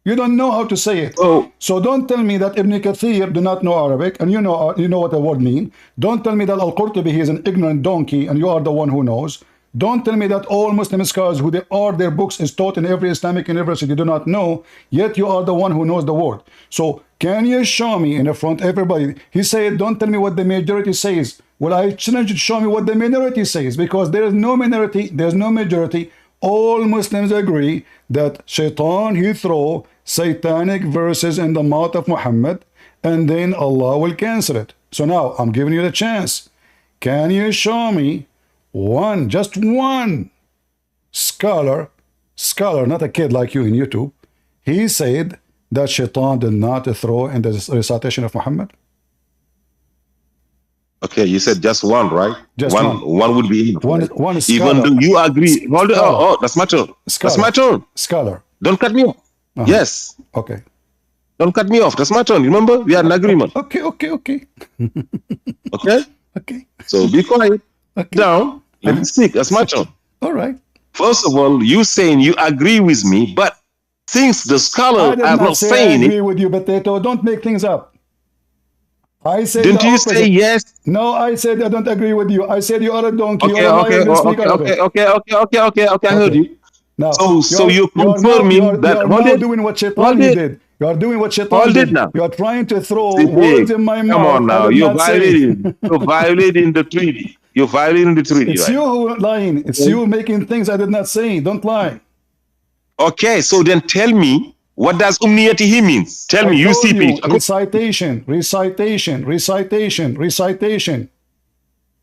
You don't know how to say it. Oh. So don't tell me that Ibn Kathir do not know Arabic, and you know what the word mean. Don't tell me that Al-Qurtubi he is an ignorant donkey, and you are the one who knows. Don't tell me that all Muslim scholars who their books is taught in every Islamic university do not know, yet you are the one who knows the word. So can you show me in front of everybody? He said, don't tell me what the majority says. Well, I challenge you to show me what the minority says, because there is no minority, there's no majority. All Muslims agree that Shaitan, he throw satanic verses in the mouth of Muhammad, and then Allah will cancel it. So now I'm giving you the chance. Can you show me one, just one scholar, not a kid like you in YouTube, he said that Shaitan did not throw in the recitation of Muhammad? Okay, you said just one, right? Just one. One would be enough. One scholar. Even though you agree. Hold on. Oh, that's my turn. That's my turn. Scholar. Don't cut me off. Yes. Okay. Don't cut me off. That's my turn. Remember, we had an agreement. Okay. Okay? Okay. So be quiet. Okay. Down. Let me speak. That's my turn. All right. First of all, you saying you agree with me, but since the scholar are not saying I agree with you, Potato. Don't make things up. I said didn't you say yes? No, I said I don't agree with you. I said you are a donkey. Okay. I heard you. Now, so you're confirming that you are doing what Shaitan did. You are doing what Shaitan did. Now. You are trying to throw words in my mouth. Come on now, you're violating the treaty. You're violating the treaty. It's you who are lying. It's you making things I did not say. Don't lie. Okay, so then tell me, what does umniyatihi means? Tell me, you see it. Recitation.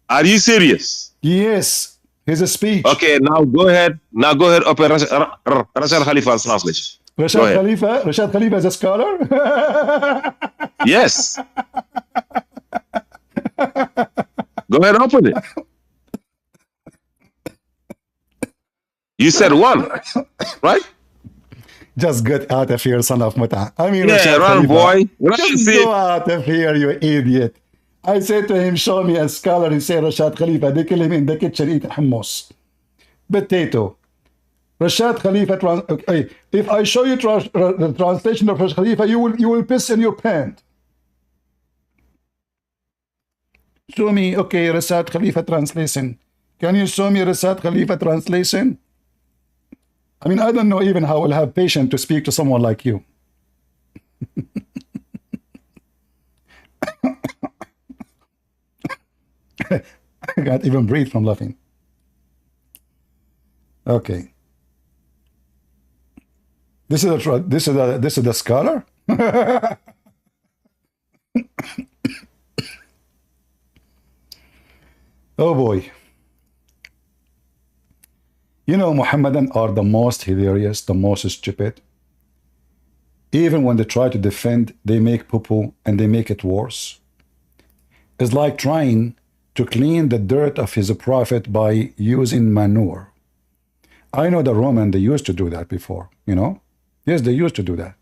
Are you serious? Yes. Here's a speech. Okay, now go ahead. Open Rashad Khalifa's translation. Rashad Khalifa is a scholar? Yes. Go ahead, open it. You said one, right? Just get out of here, son of Muta. I mean, yeah, run, boy. Just go out of here, you idiot. I said to him, show me a scholar. He said, Rashad Khalifa. They kill him in the kitchen eating hummus. Potato. Rashad Khalifa. If I show you the translation of Rashad Khalifa, you will piss in your pants. Show me, okay, Rasad Khalifa translation. Can you show me Rasad Khalifa translation? I mean, I don't know even how I'll have patience to speak to someone like you. I can't even breathe from laughing. Okay. This is the scholar? Oh boy. You know, Muhammadan are the most hilarious, the most stupid. Even when they try to defend, they make poo-poo and they make it worse. It's like trying to clean the dirt of his prophet by using manure. I know the Roman, they used to do that before, you know? Yes, they used to do that.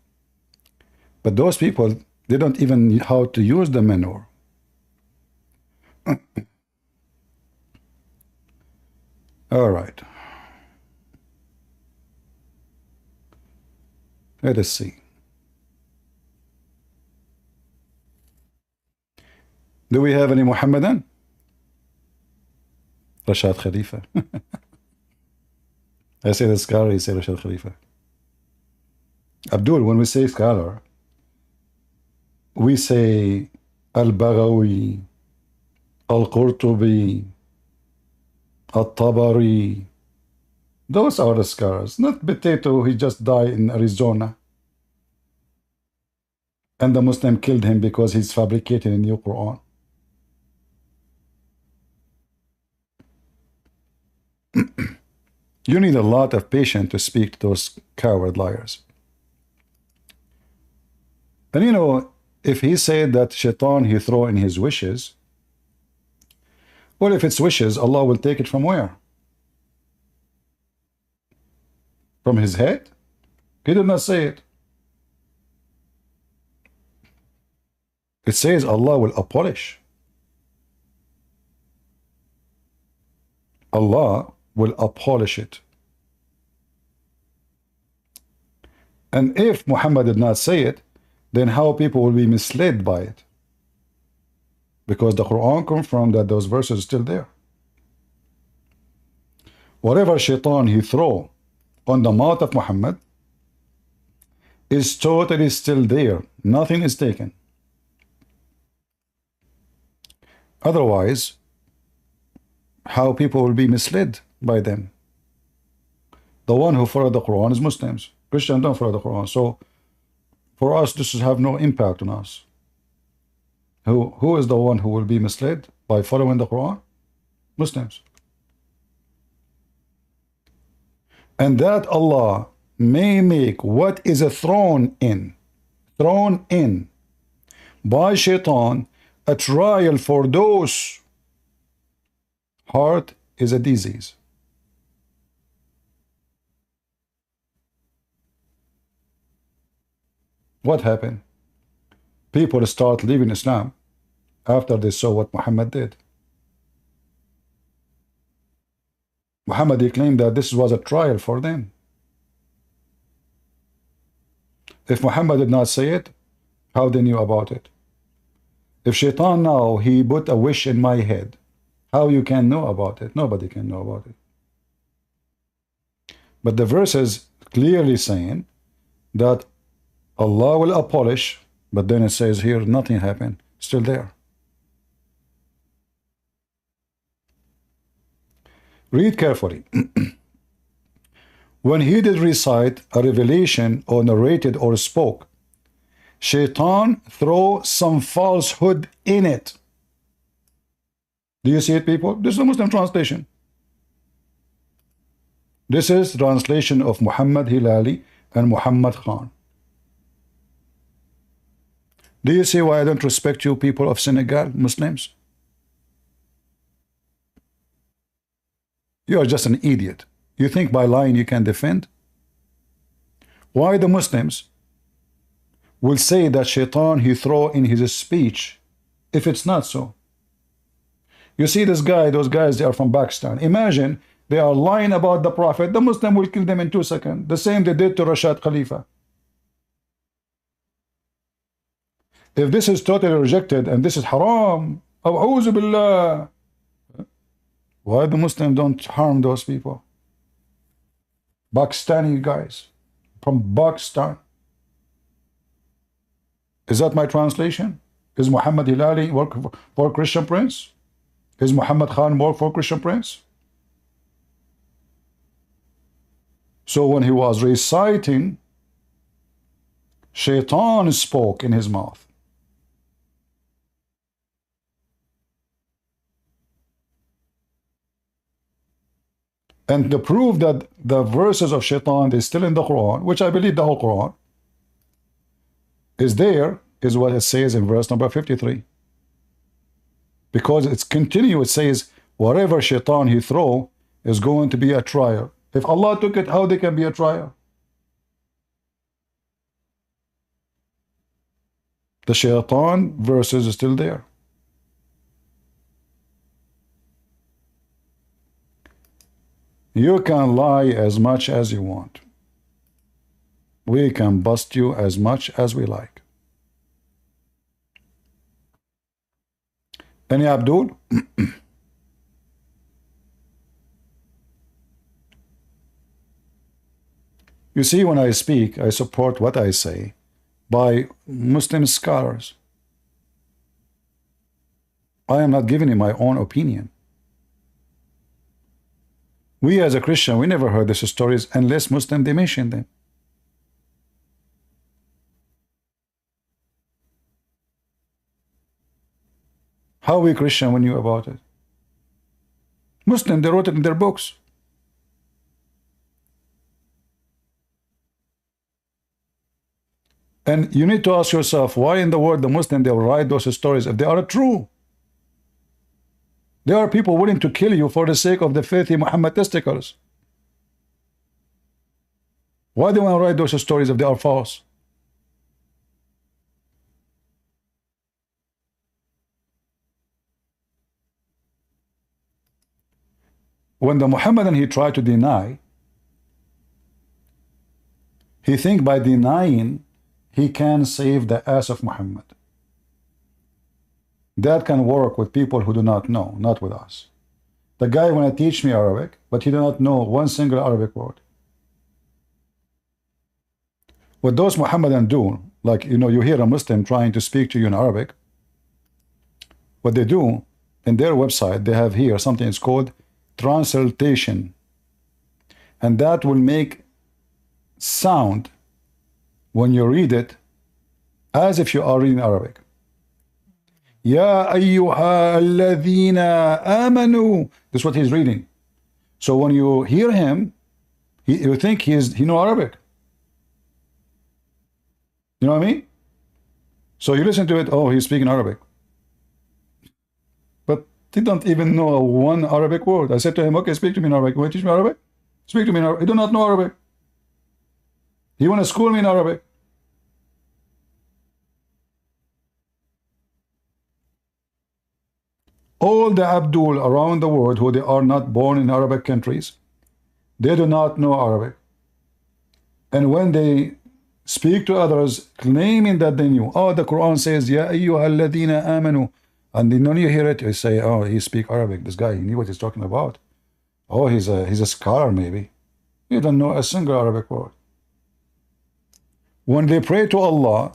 But those people, they don't even know how to use the manure. All right. Let us see. Do we have any Muhammadan? Rashad Khalifa. I say the scholar, you say Rashad Khalifa. Abdul, when we say scholar, we say Al-Baghawi, Al-Qurtubi, Al-Tabari. Those are the scholars, not Potato. He just died in Arizona. And the Muslim killed him because he's fabricating a new Quran. You need a lot of patience to speak to those coward liars. And you know, if he said that shaitan he throw in his wishes, well, if it's wishes, Allah will take it from where? From his head? He did not say it. It says Allah will abolish. Allah will abolish it. And if Muhammad did not say it, then how people will be misled by it? Because the Quran confirmed that those verses are still there. Whatever shaitan he throw on the mouth of Muhammad is totally still there. Nothing is taken. Otherwise, how people will be misled by them? The one who follow the Quran is Muslims. Christians don't follow the Quran. So for us, this will have no impact on us. Who is the one who will be misled by following the Quran? Muslims. And that Allah may make what is thrown in by shaitan a trial for those. Heart is a disease. What happened? People start leaving Islam after they saw what Muhammad did. Muhammad claimed that this was a trial for them. If Muhammad did not say it, how they knew about it? If shaitan now, he put a wish in my head, how you can know about it? Nobody can know about it. But the verse is clearly saying that Allah will abolish, but then it says here nothing happened, still there. Read carefully. When he did recite a revelation or narrated or spoke, shaitan throw some falsehood in it. Do you see it, people? This is the Muslim translation. This is translation of Muhammad Hilali and Muhammad Khan. Do you see why I don't respect you people of Senegal, Muslims? You are just an idiot. You think by lying you can defend? Why the Muslims will say that shaitan he throw in his speech if it's not so? You see this guy, those guys, they are from Pakistan. Imagine they are lying about the Prophet. The Muslim will kill them in 2 seconds. The same they did to Rashad Khalifa. If this is totally rejected and this is haram, A'udhu billah. Why the Muslims don't harm those people? Pakistani guys from Pakistan. Is that my translation? Is Muhammad Hilali work for Christian Prince? Is Muhammad Khan work for Christian Prince? So when he was reciting, Shaitan spoke in his mouth. And to prove that the verses of Shaitan is still in the Quran, which I believe the whole Quran is there, is what it says in verse number 53. Because it's continuous, it says, whatever Shaitan he throw is going to be a trial. If Allah took it, how they can be a trial? The Shaitan verses is still there. You can lie as much as you want. We can bust you as much as we like. Any Abdul? You see, when I speak, I support what I say by Muslim scholars. I am not giving you my own opinion. We as a Christian, we never heard these stories unless Muslim they mention them. How we Christian we knew about it? Muslim, they wrote it in their books. And you need to ask yourself, why in the world the Muslim they will write those stories if they are true? There are people willing to kill you for the sake of the filthy Muhammad testicles. Why do they want to write those stories if they are false? When the Muhammadan he tried to deny, he think by denying he can save the ass of Muhammad. That can work with people who do not know, not with us. The guy want to teach me Arabic, but he do not know one single Arabic word. What those Muhammadan do, like, you know, you hear a Muslim trying to speak to you in Arabic, what they do, in their website, they have here something is called translation. And that will make sound when you read it as if you are reading Arabic. Ya ayyuha alladhina amanu. This is what he's reading. So when you hear him, you think he knows Arabic. You know what I mean? So you listen to it, oh, he's speaking Arabic. But he don't even know one Arabic word. I said to him, okay, speak to me in Arabic. You want to teach me Arabic? Speak to me in Arabic. He do not know Arabic. He want to school me in Arabic. All the Abdul around the world who they are not born in Arabic countries, they do not know Arabic. And when they speak to others claiming that they knew, oh, the Quran says, Ya ayyuha alladhina amanu, and then when you hear it, you say, oh, he speak Arabic. This guy, he knew what he's talking about. Oh, he's a scholar maybe. You don't know a single Arabic word. When they pray to Allah,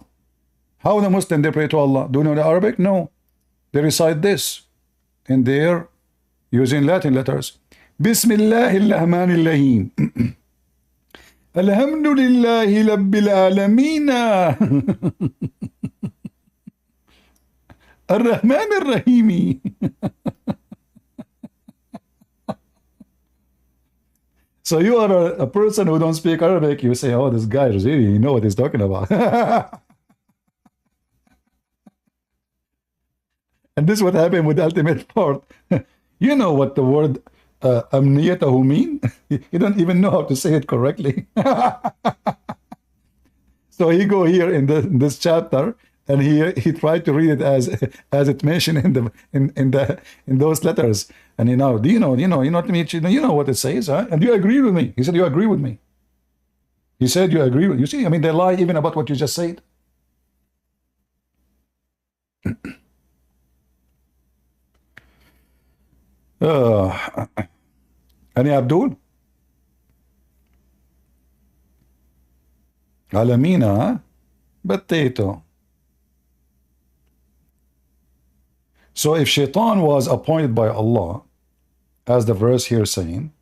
how the Muslim they pray to Allah? Do you know the Arabic? No. They recite this. And they're using Latin letters. Bismillahirrahmanirrahim. Alhamdulillahi Rabbil Alameen. Ar-Rahmanir-Rahim. So you are a person who don't speak Arabic, you say, oh, this guy really, you know what he's talking about. And this is what happened with the ultimate part. You know what the word amniyatahu mean? You don't even know how to say it correctly. So he go here in this chapter, and he tried to read it as it mentioned in those letters. And you know what I mean? You know what it says, huh? And you agree with me. He said, you agree with me. He said, you agree with. You see, I mean, they lie even about what you just said. Uh, any Abdul? Alamina, huh? Potato. So if Shaitan was appointed by Allah, as the verse here saying,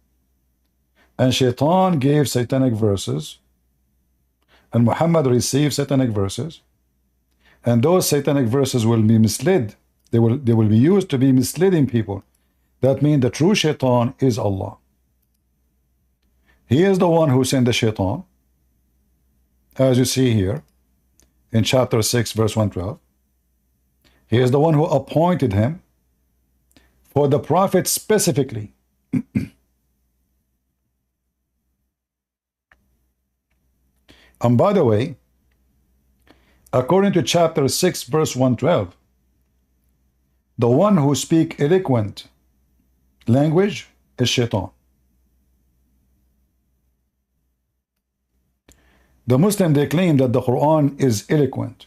and Shaitan gave satanic verses, and Muhammad received satanic verses, and those satanic verses will be misled. They will be used to be misleading people. That means the true Shaitan is Allah. He is the one who sent the Shaitan, as you see here in chapter 6 verse 112. He is the one who appointed him for the prophet specifically. And by the way, according to chapter 6 verse 112, the one who speak eloquent language is Shaitan. The Muslim, they claim that the Quran is eloquent.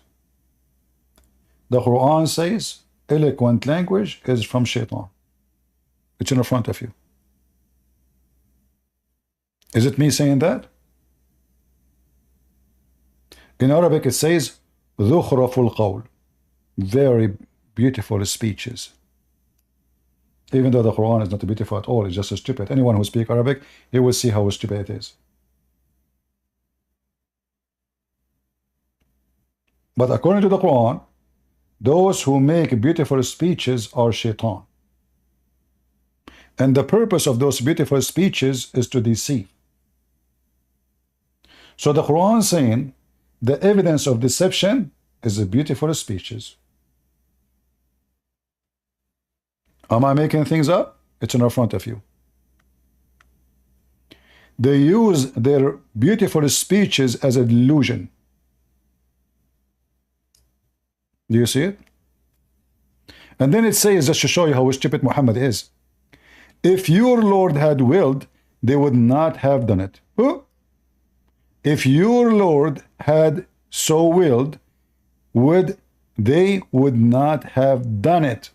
The Quran says eloquent language is from Shaitan. It's in front of you. Is it me saying that? In Arabic it says ذُخْرَفُ الْقَوْلِ, very beautiful speeches. Even though the Quran is not beautiful at all, it's just stupid. Anyone who speaks Arabic, he will see how stupid it is. But according to the Quran, those who make beautiful speeches are Shaitan. And the purpose of those beautiful speeches is to deceive. So the Quran is saying the evidence of deception is the beautiful speeches. Am I making things up? It's in front of you. They use their beautiful speeches as a delusion. Do you see it? And then it says, just to show you how stupid Muhammad is, if your Lord had willed, they would not have done it. Huh? If your Lord had so willed, they would not have done it.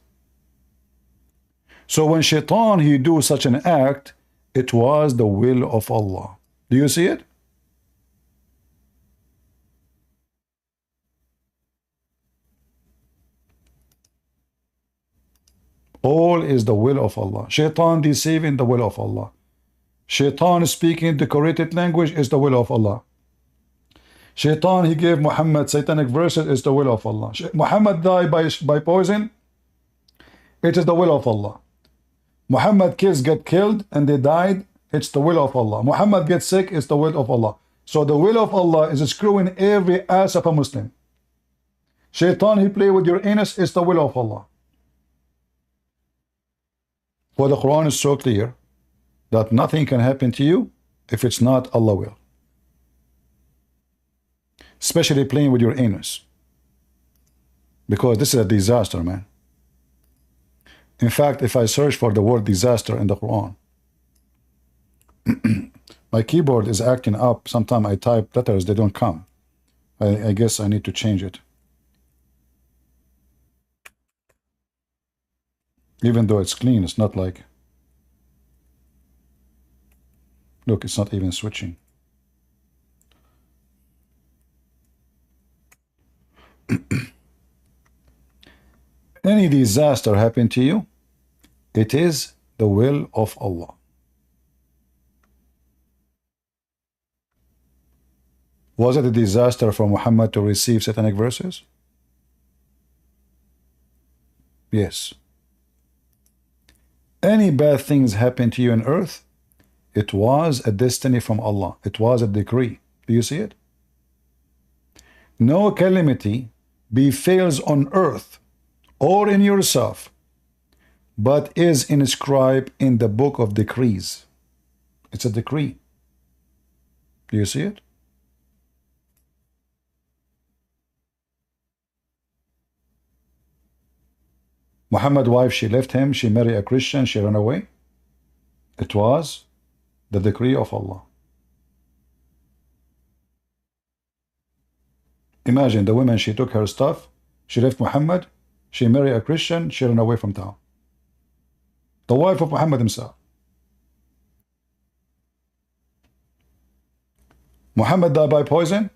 So when Shaitan, he do such an act, it was the will of Allah. Do you see it? All is the will of Allah. Shaitan deceiving, the will of Allah. Shaitan speaking decorated language is the will of Allah. Shaitan, he gave Muhammad satanic verses, is the will of Allah. Muhammad died by poison, it is the will of Allah. Muhammad kids get killed and they died, it's the will of Allah. Muhammad gets sick, it's the will of Allah. So the will of Allah is screwing every ass of a Muslim. Shaitan, he play with your anus, is the will of Allah. For the Quran is so clear that nothing can happen to you if it's not Allah will. Especially playing with your anus. Because this is a disaster, man. In fact, if I search for the word disaster in the Quran, my keyboard is acting up. Sometimes I type letters, they don't come. I guess I need to change it. Even though it's clean, it's not like... Look, it's not even switching. Any disaster happen to you, it is the will of Allah. Was it a disaster for Muhammad to receive satanic verses? Yes. Any bad things happen to you on earth, it was a destiny from Allah. It was a decree. Do you see it? No calamity befalls on earth or in yourself, but is inscribed in the book of decrees. It's a decree. Do you see it? Muhammad's wife, she left him, she married a Christian, she ran away. It was the decree of Allah. Imagine the woman, she took her stuff, she left Muhammad, she married a Christian, she ran away from town. the wife of Muhammad himself. Muhammad died by poison.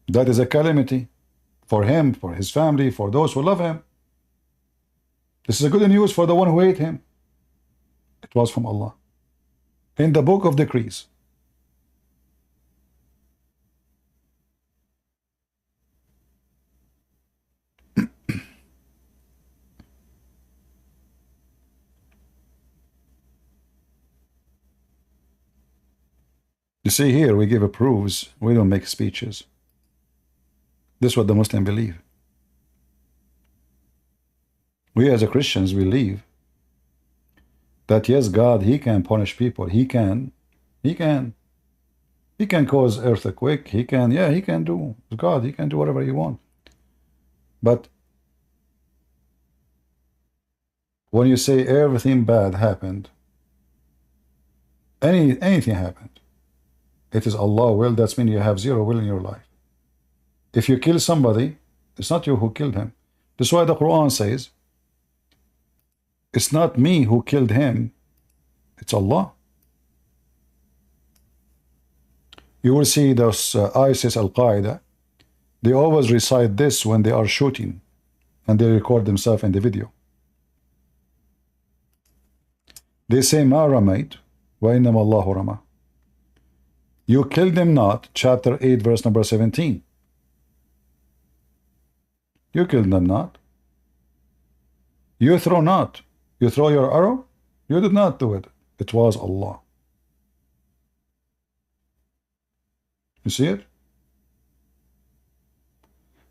That is a calamity for him, for his family, for those who love him. This is a good news for the one who hate him. It was from Allah in the book of decrees. You see here, we give proofs, we don't make speeches. This is what the Muslims believe. We as a Christians believe that yes, God, He can punish people. He can cause earthquake. He can do, God, He can do whatever He wants. But when you say everything bad happened, anything happened, it is Allah will, that's mean you have zero will in your life. If you kill somebody, it's not you who killed him. That's why the Quran says, it's not me who killed him, it's Allah. You will see those ISIS, Al-Qaeda, they always recite this when they are shooting, and they record themselves in the video. They say, Ma ramayt, wa innama Allahu rama. You killed them not, chapter 8, verse number 17. You killed them not. You throw not. You throw your arrow. You did not do it. It was Allah. You see it?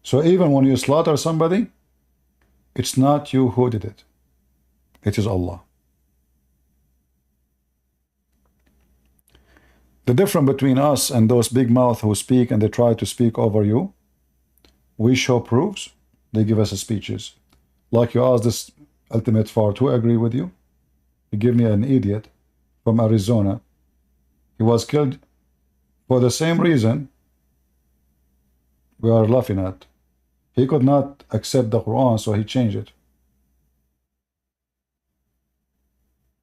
So even when you slaughter somebody, it's not you who did it. It is Allah. The difference between us and those big mouths who speak and they try to speak over you, we show proofs, they give us speeches. Like you asked this ultimate fart, who agree with you? You give me an idiot from Arizona. He was killed for the same reason we are laughing at. He could not accept the Quran, so he changed it.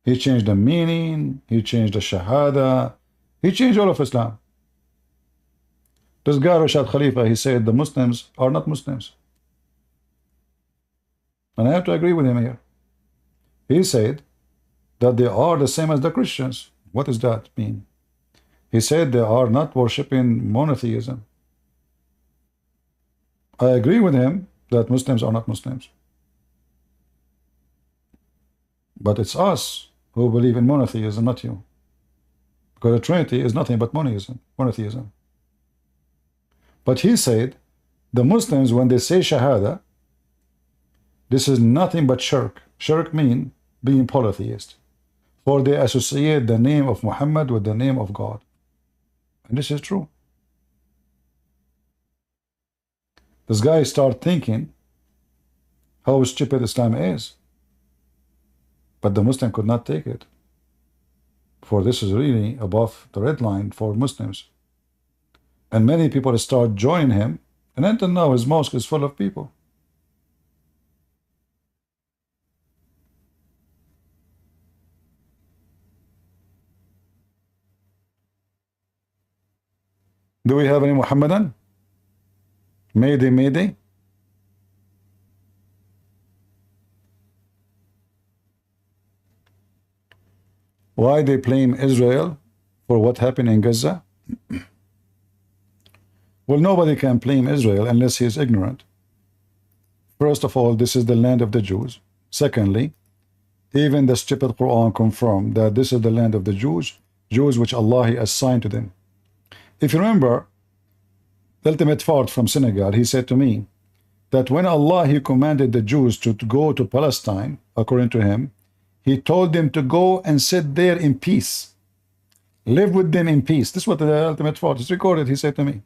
He changed the meaning, he changed the Shahada, he changed all of Islam. This guy, Rashad Khalifa, he said the Muslims are not Muslims. And I have to agree with him here. He said that they are the same as the Christians. What does that mean? He said they are not worshipping monotheism. I agree with him that Muslims are not Muslims. But it's us who believe in monotheism, not you. Because the Trinity is nothing but monotheism. But he said, the Muslims, when they say Shahada, this is nothing but shirk. Shirk means being polytheist. For they associate the name of Muhammad with the name of God. And this is true. This guy start thinking how stupid Islam is. But the Muslim could not take it. For this is really above the red line for Muslims. And many people start joining him, and until now his mosque is full of people. Do we have any Muhammadan? Mayday, Mayday? Why they blame Israel for what happened in Gaza? Well, nobody can blame Israel unless he is ignorant. First of all, this is the land of the Jews. Secondly, even the stupid Quran confirmed that this is the land of the Jews, Jews which Allah assigned to them. If you remember, the ultimate fart from Senegal, he said to me that when Allah he commanded the Jews to go to Palestine, according to him, he told them to go and sit there in peace. Live with them in peace. This is what the ultimate fart is recorded, he said to me.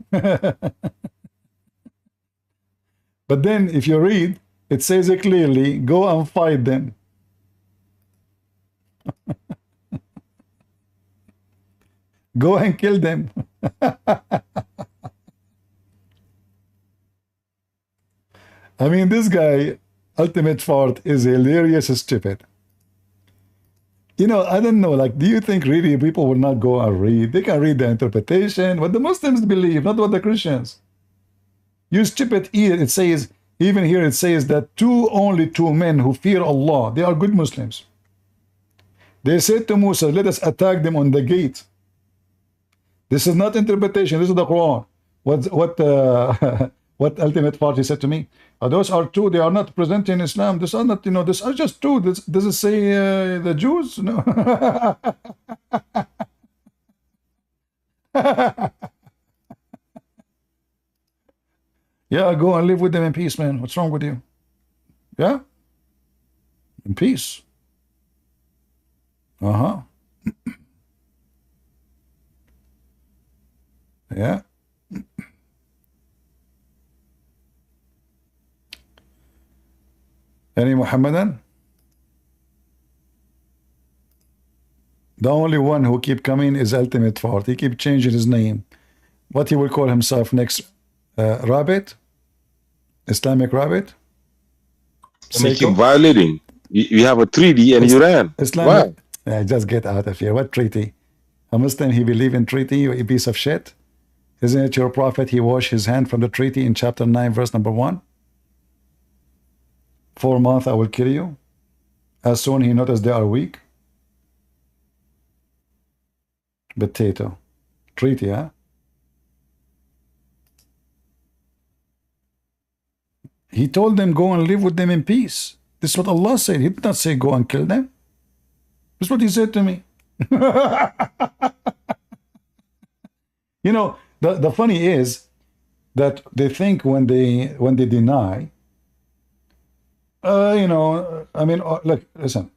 But then if you read, it says it clearly, go and fight them. Go and kill them. I mean, this guy, Ultimate Fart is hilarious, stupid. You know, I don't know, like, do you think really people will not go and read? They can read the interpretation, what the Muslims believe, not what the Christians. You stupid idiot, it says, even here it says that only two men who fear Allah, they are good Muslims. They said to Musa, let us attack them on the gate. This is not interpretation, this is the Quran. What Ultimate Party said to me, those are two, they are not present in Islam. These are not, these are just two. Does it say the Jews? No. Yeah, go and live with them in peace, man. What's wrong with you? Yeah? In peace. Uh-huh. Yeah. Any Muhammadan? The only one who keep coming is Ultimate Fart. He keep changing his name. What he will call himself next? Rabbit? Islamic Rabbit? And you keep violating. You have a treaty and you ran. Islamic. Wow. Yeah, just get out of here. What treaty? A Muslim, he believe in treaty, you piece of shit? Isn't it your prophet, he washed his hand from the treaty in chapter 9, verse number 1? 4 months I will kill you. As soon he noticed they are weak. Potato. Treaty, huh? He told them go and live with them in peace. This is what Allah said. He did not say go and kill them. This is what he said to me. You know, the funny is that they think when they deny, you know, I mean, look, listen.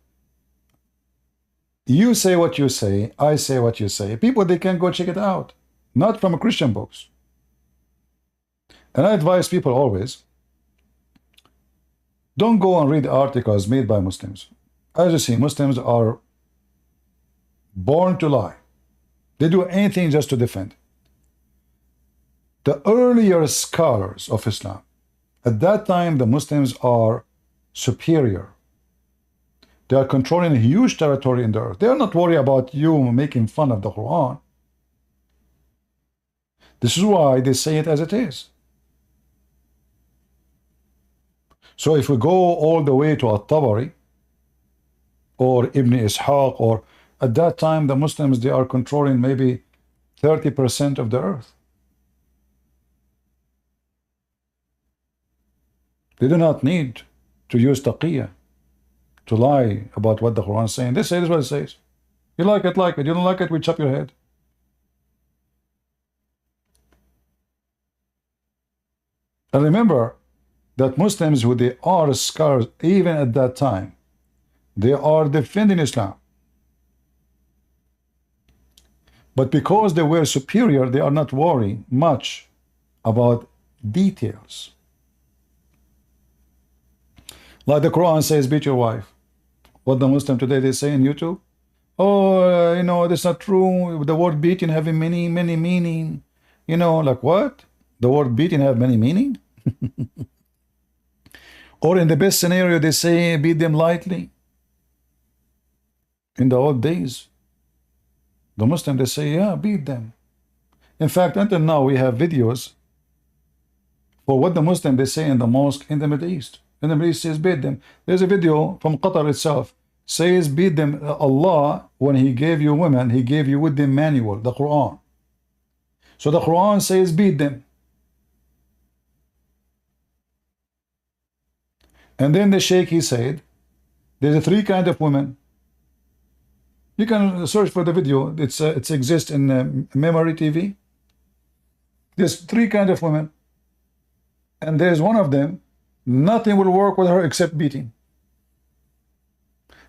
You say what you say, I say what you say. People, they can go check it out. Not from Christian books. And I advise people always, don't go and read articles made by Muslims. As you see, Muslims are born to lie. They do anything just to defend. The earlier scholars of Islam, at that time, the Muslims are superior. They are controlling a huge territory in the earth. They are not worried about you making fun of the Quran. This is why they say it as it is. So if we go all the way to At-Tabari or Ibn Ishaq, or at that time the Muslims, they are controlling maybe 30% of the earth. They do not need to use taqiyya to lie about what the Quran is saying. They say this is what it says. You like it, like it. You don't like it, we chop your head. And remember that Muslims, who they are scholars, even at that time, they are defending Islam. But because they were superior, they are not worried much about details. Like the Quran says, beat your wife. What the Muslim today they say on YouTube? Oh, you know, that's not true. The word beating having many meaning. You know, like what? The word beating have many meaning? Or in the best scenario, they say beat them lightly. In the old days, the Muslim, they say, yeah, beat them. In fact, until now, we have videos for what the Muslim, they say in the mosque in the Middle East. In the Middle East says beat them. There's a video from Qatar itself. Says beat them. Allah, when he gave you women, he gave you with the manual, the Quran. So the Quran says beat them. And then the Sheikh, he said, there's a 3 kinds of women. You can search for the video. It exists in Memory TV. There's 3 kinds of women. And there's one of them, nothing will work with her except beating.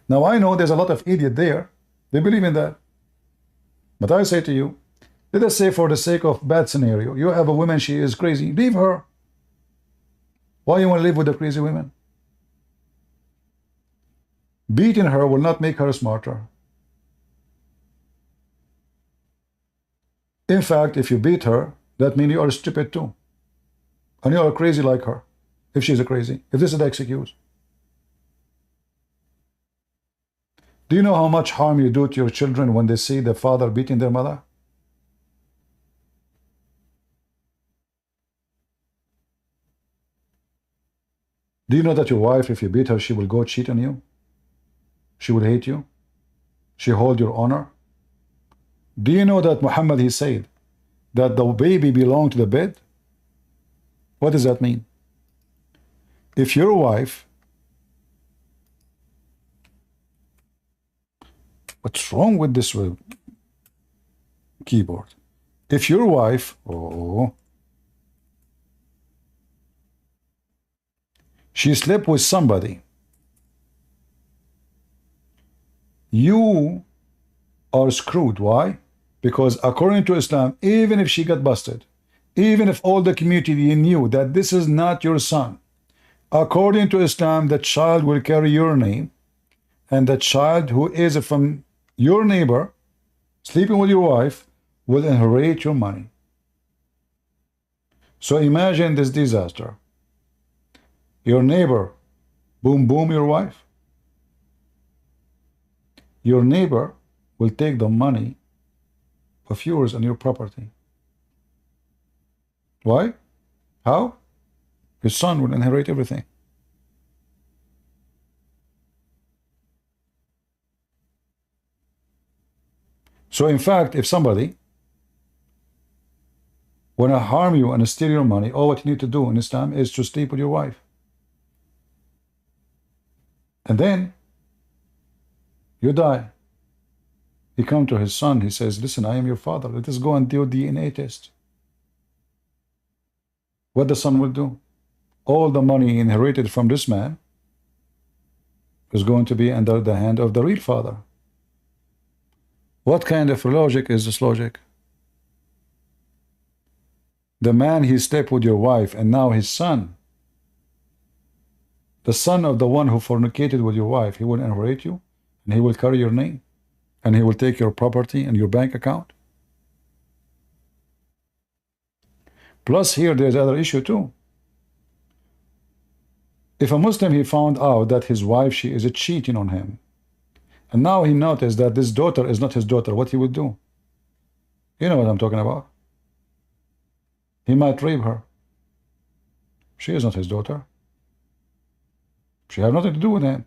Now I know there's a lot of idiot there. They believe in that. But I say to you, let us say for the sake of bad scenario, you have a woman, she is crazy. Leave her. Why you want to live with the crazy women? Beating her will not make her smarter. In fact, if you beat her, that means you are stupid too. And you are crazy like her, if she's a crazy. If this is the excuse. Do you know how much harm you do to your children when they see the father beating their mother? Do you know that your wife, if you beat her, she will go cheat on you? She will hate you? She hold your honor? Do you know that Muhammad, he said that the baby belonged to the bed? What does that mean? If your wife, what's wrong with this keyboard? If your wife, she slept with somebody, you are screwed. Why? Because according to Islam, even if she got busted, even if all the community knew that this is not your son, according to Islam, the child will carry your name, and the child who is from your neighbor, sleeping with your wife, will inherit your money. So imagine this disaster. Your neighbor, boom, boom, your wife. Your neighbor will take the money of yours and your property. Why? How? His son will inherit everything. So in fact, if somebody want to harm you and steal your money, all what you need to do in Islam is to sleep with your wife. And then you die. He comes to his son, he says, listen, I am your father. Let us go and do a DNA test. What the son will do? All the money inherited from this man is going to be under the hand of the real father. What kind of logic is this logic? The man, he slept with your wife, and now his son, the son of the one who fornicated with your wife, he will inherit you, and he will carry your name, and he will take your property and your bank account. Plus here, there's another issue too. If a Muslim, he found out that his wife, she is cheating on him, and now he noticed that this daughter is not his daughter, what he would do? You know what I'm talking about. He might rape her. She is not his daughter. She has nothing to do with him.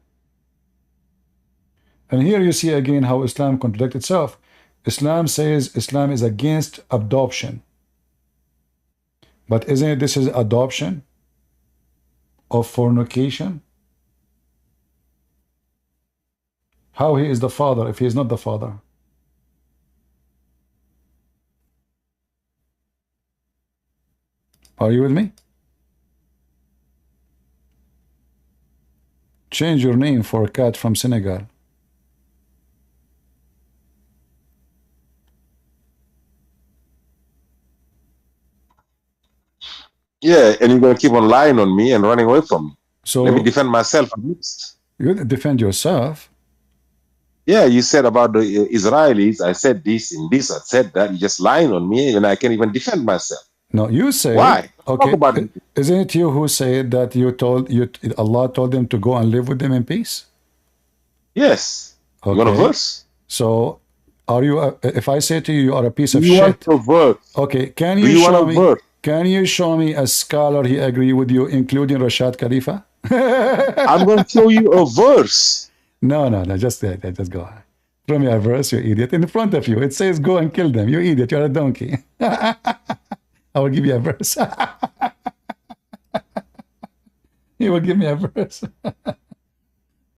And here you see again how Islam contradicts itself. Islam says Islam is against adoption. But isn't it this is adoption of fornication? How he is the father if he is not the father? Are you with me? Change your name for a cat from Senegal. Yeah, and you're going to keep on lying on me and running away from me. So let me defend myself at least. You defend yourself. Yeah, you said about the Israelis, I said this and this, I said that. You're just lying on me, and I can't even defend myself. No, you say. Why? Okay. Talk about it. Isn't it you who said that Allah told them to go and live with them in peace? Yes. Okay. You want a verse? So, are you? If I say to you, you are a piece of shit. You want a verse? Okay. Can you show me? Verse? Can you show me a scholar he agree with you, including Rashad Khalifa? I'm going to show you a verse. No. Just go ahead. Throw me a verse, you idiot. In front of you, it says, "Go and kill them." You idiot. You're a donkey. I will give you a verse. He will give me a verse.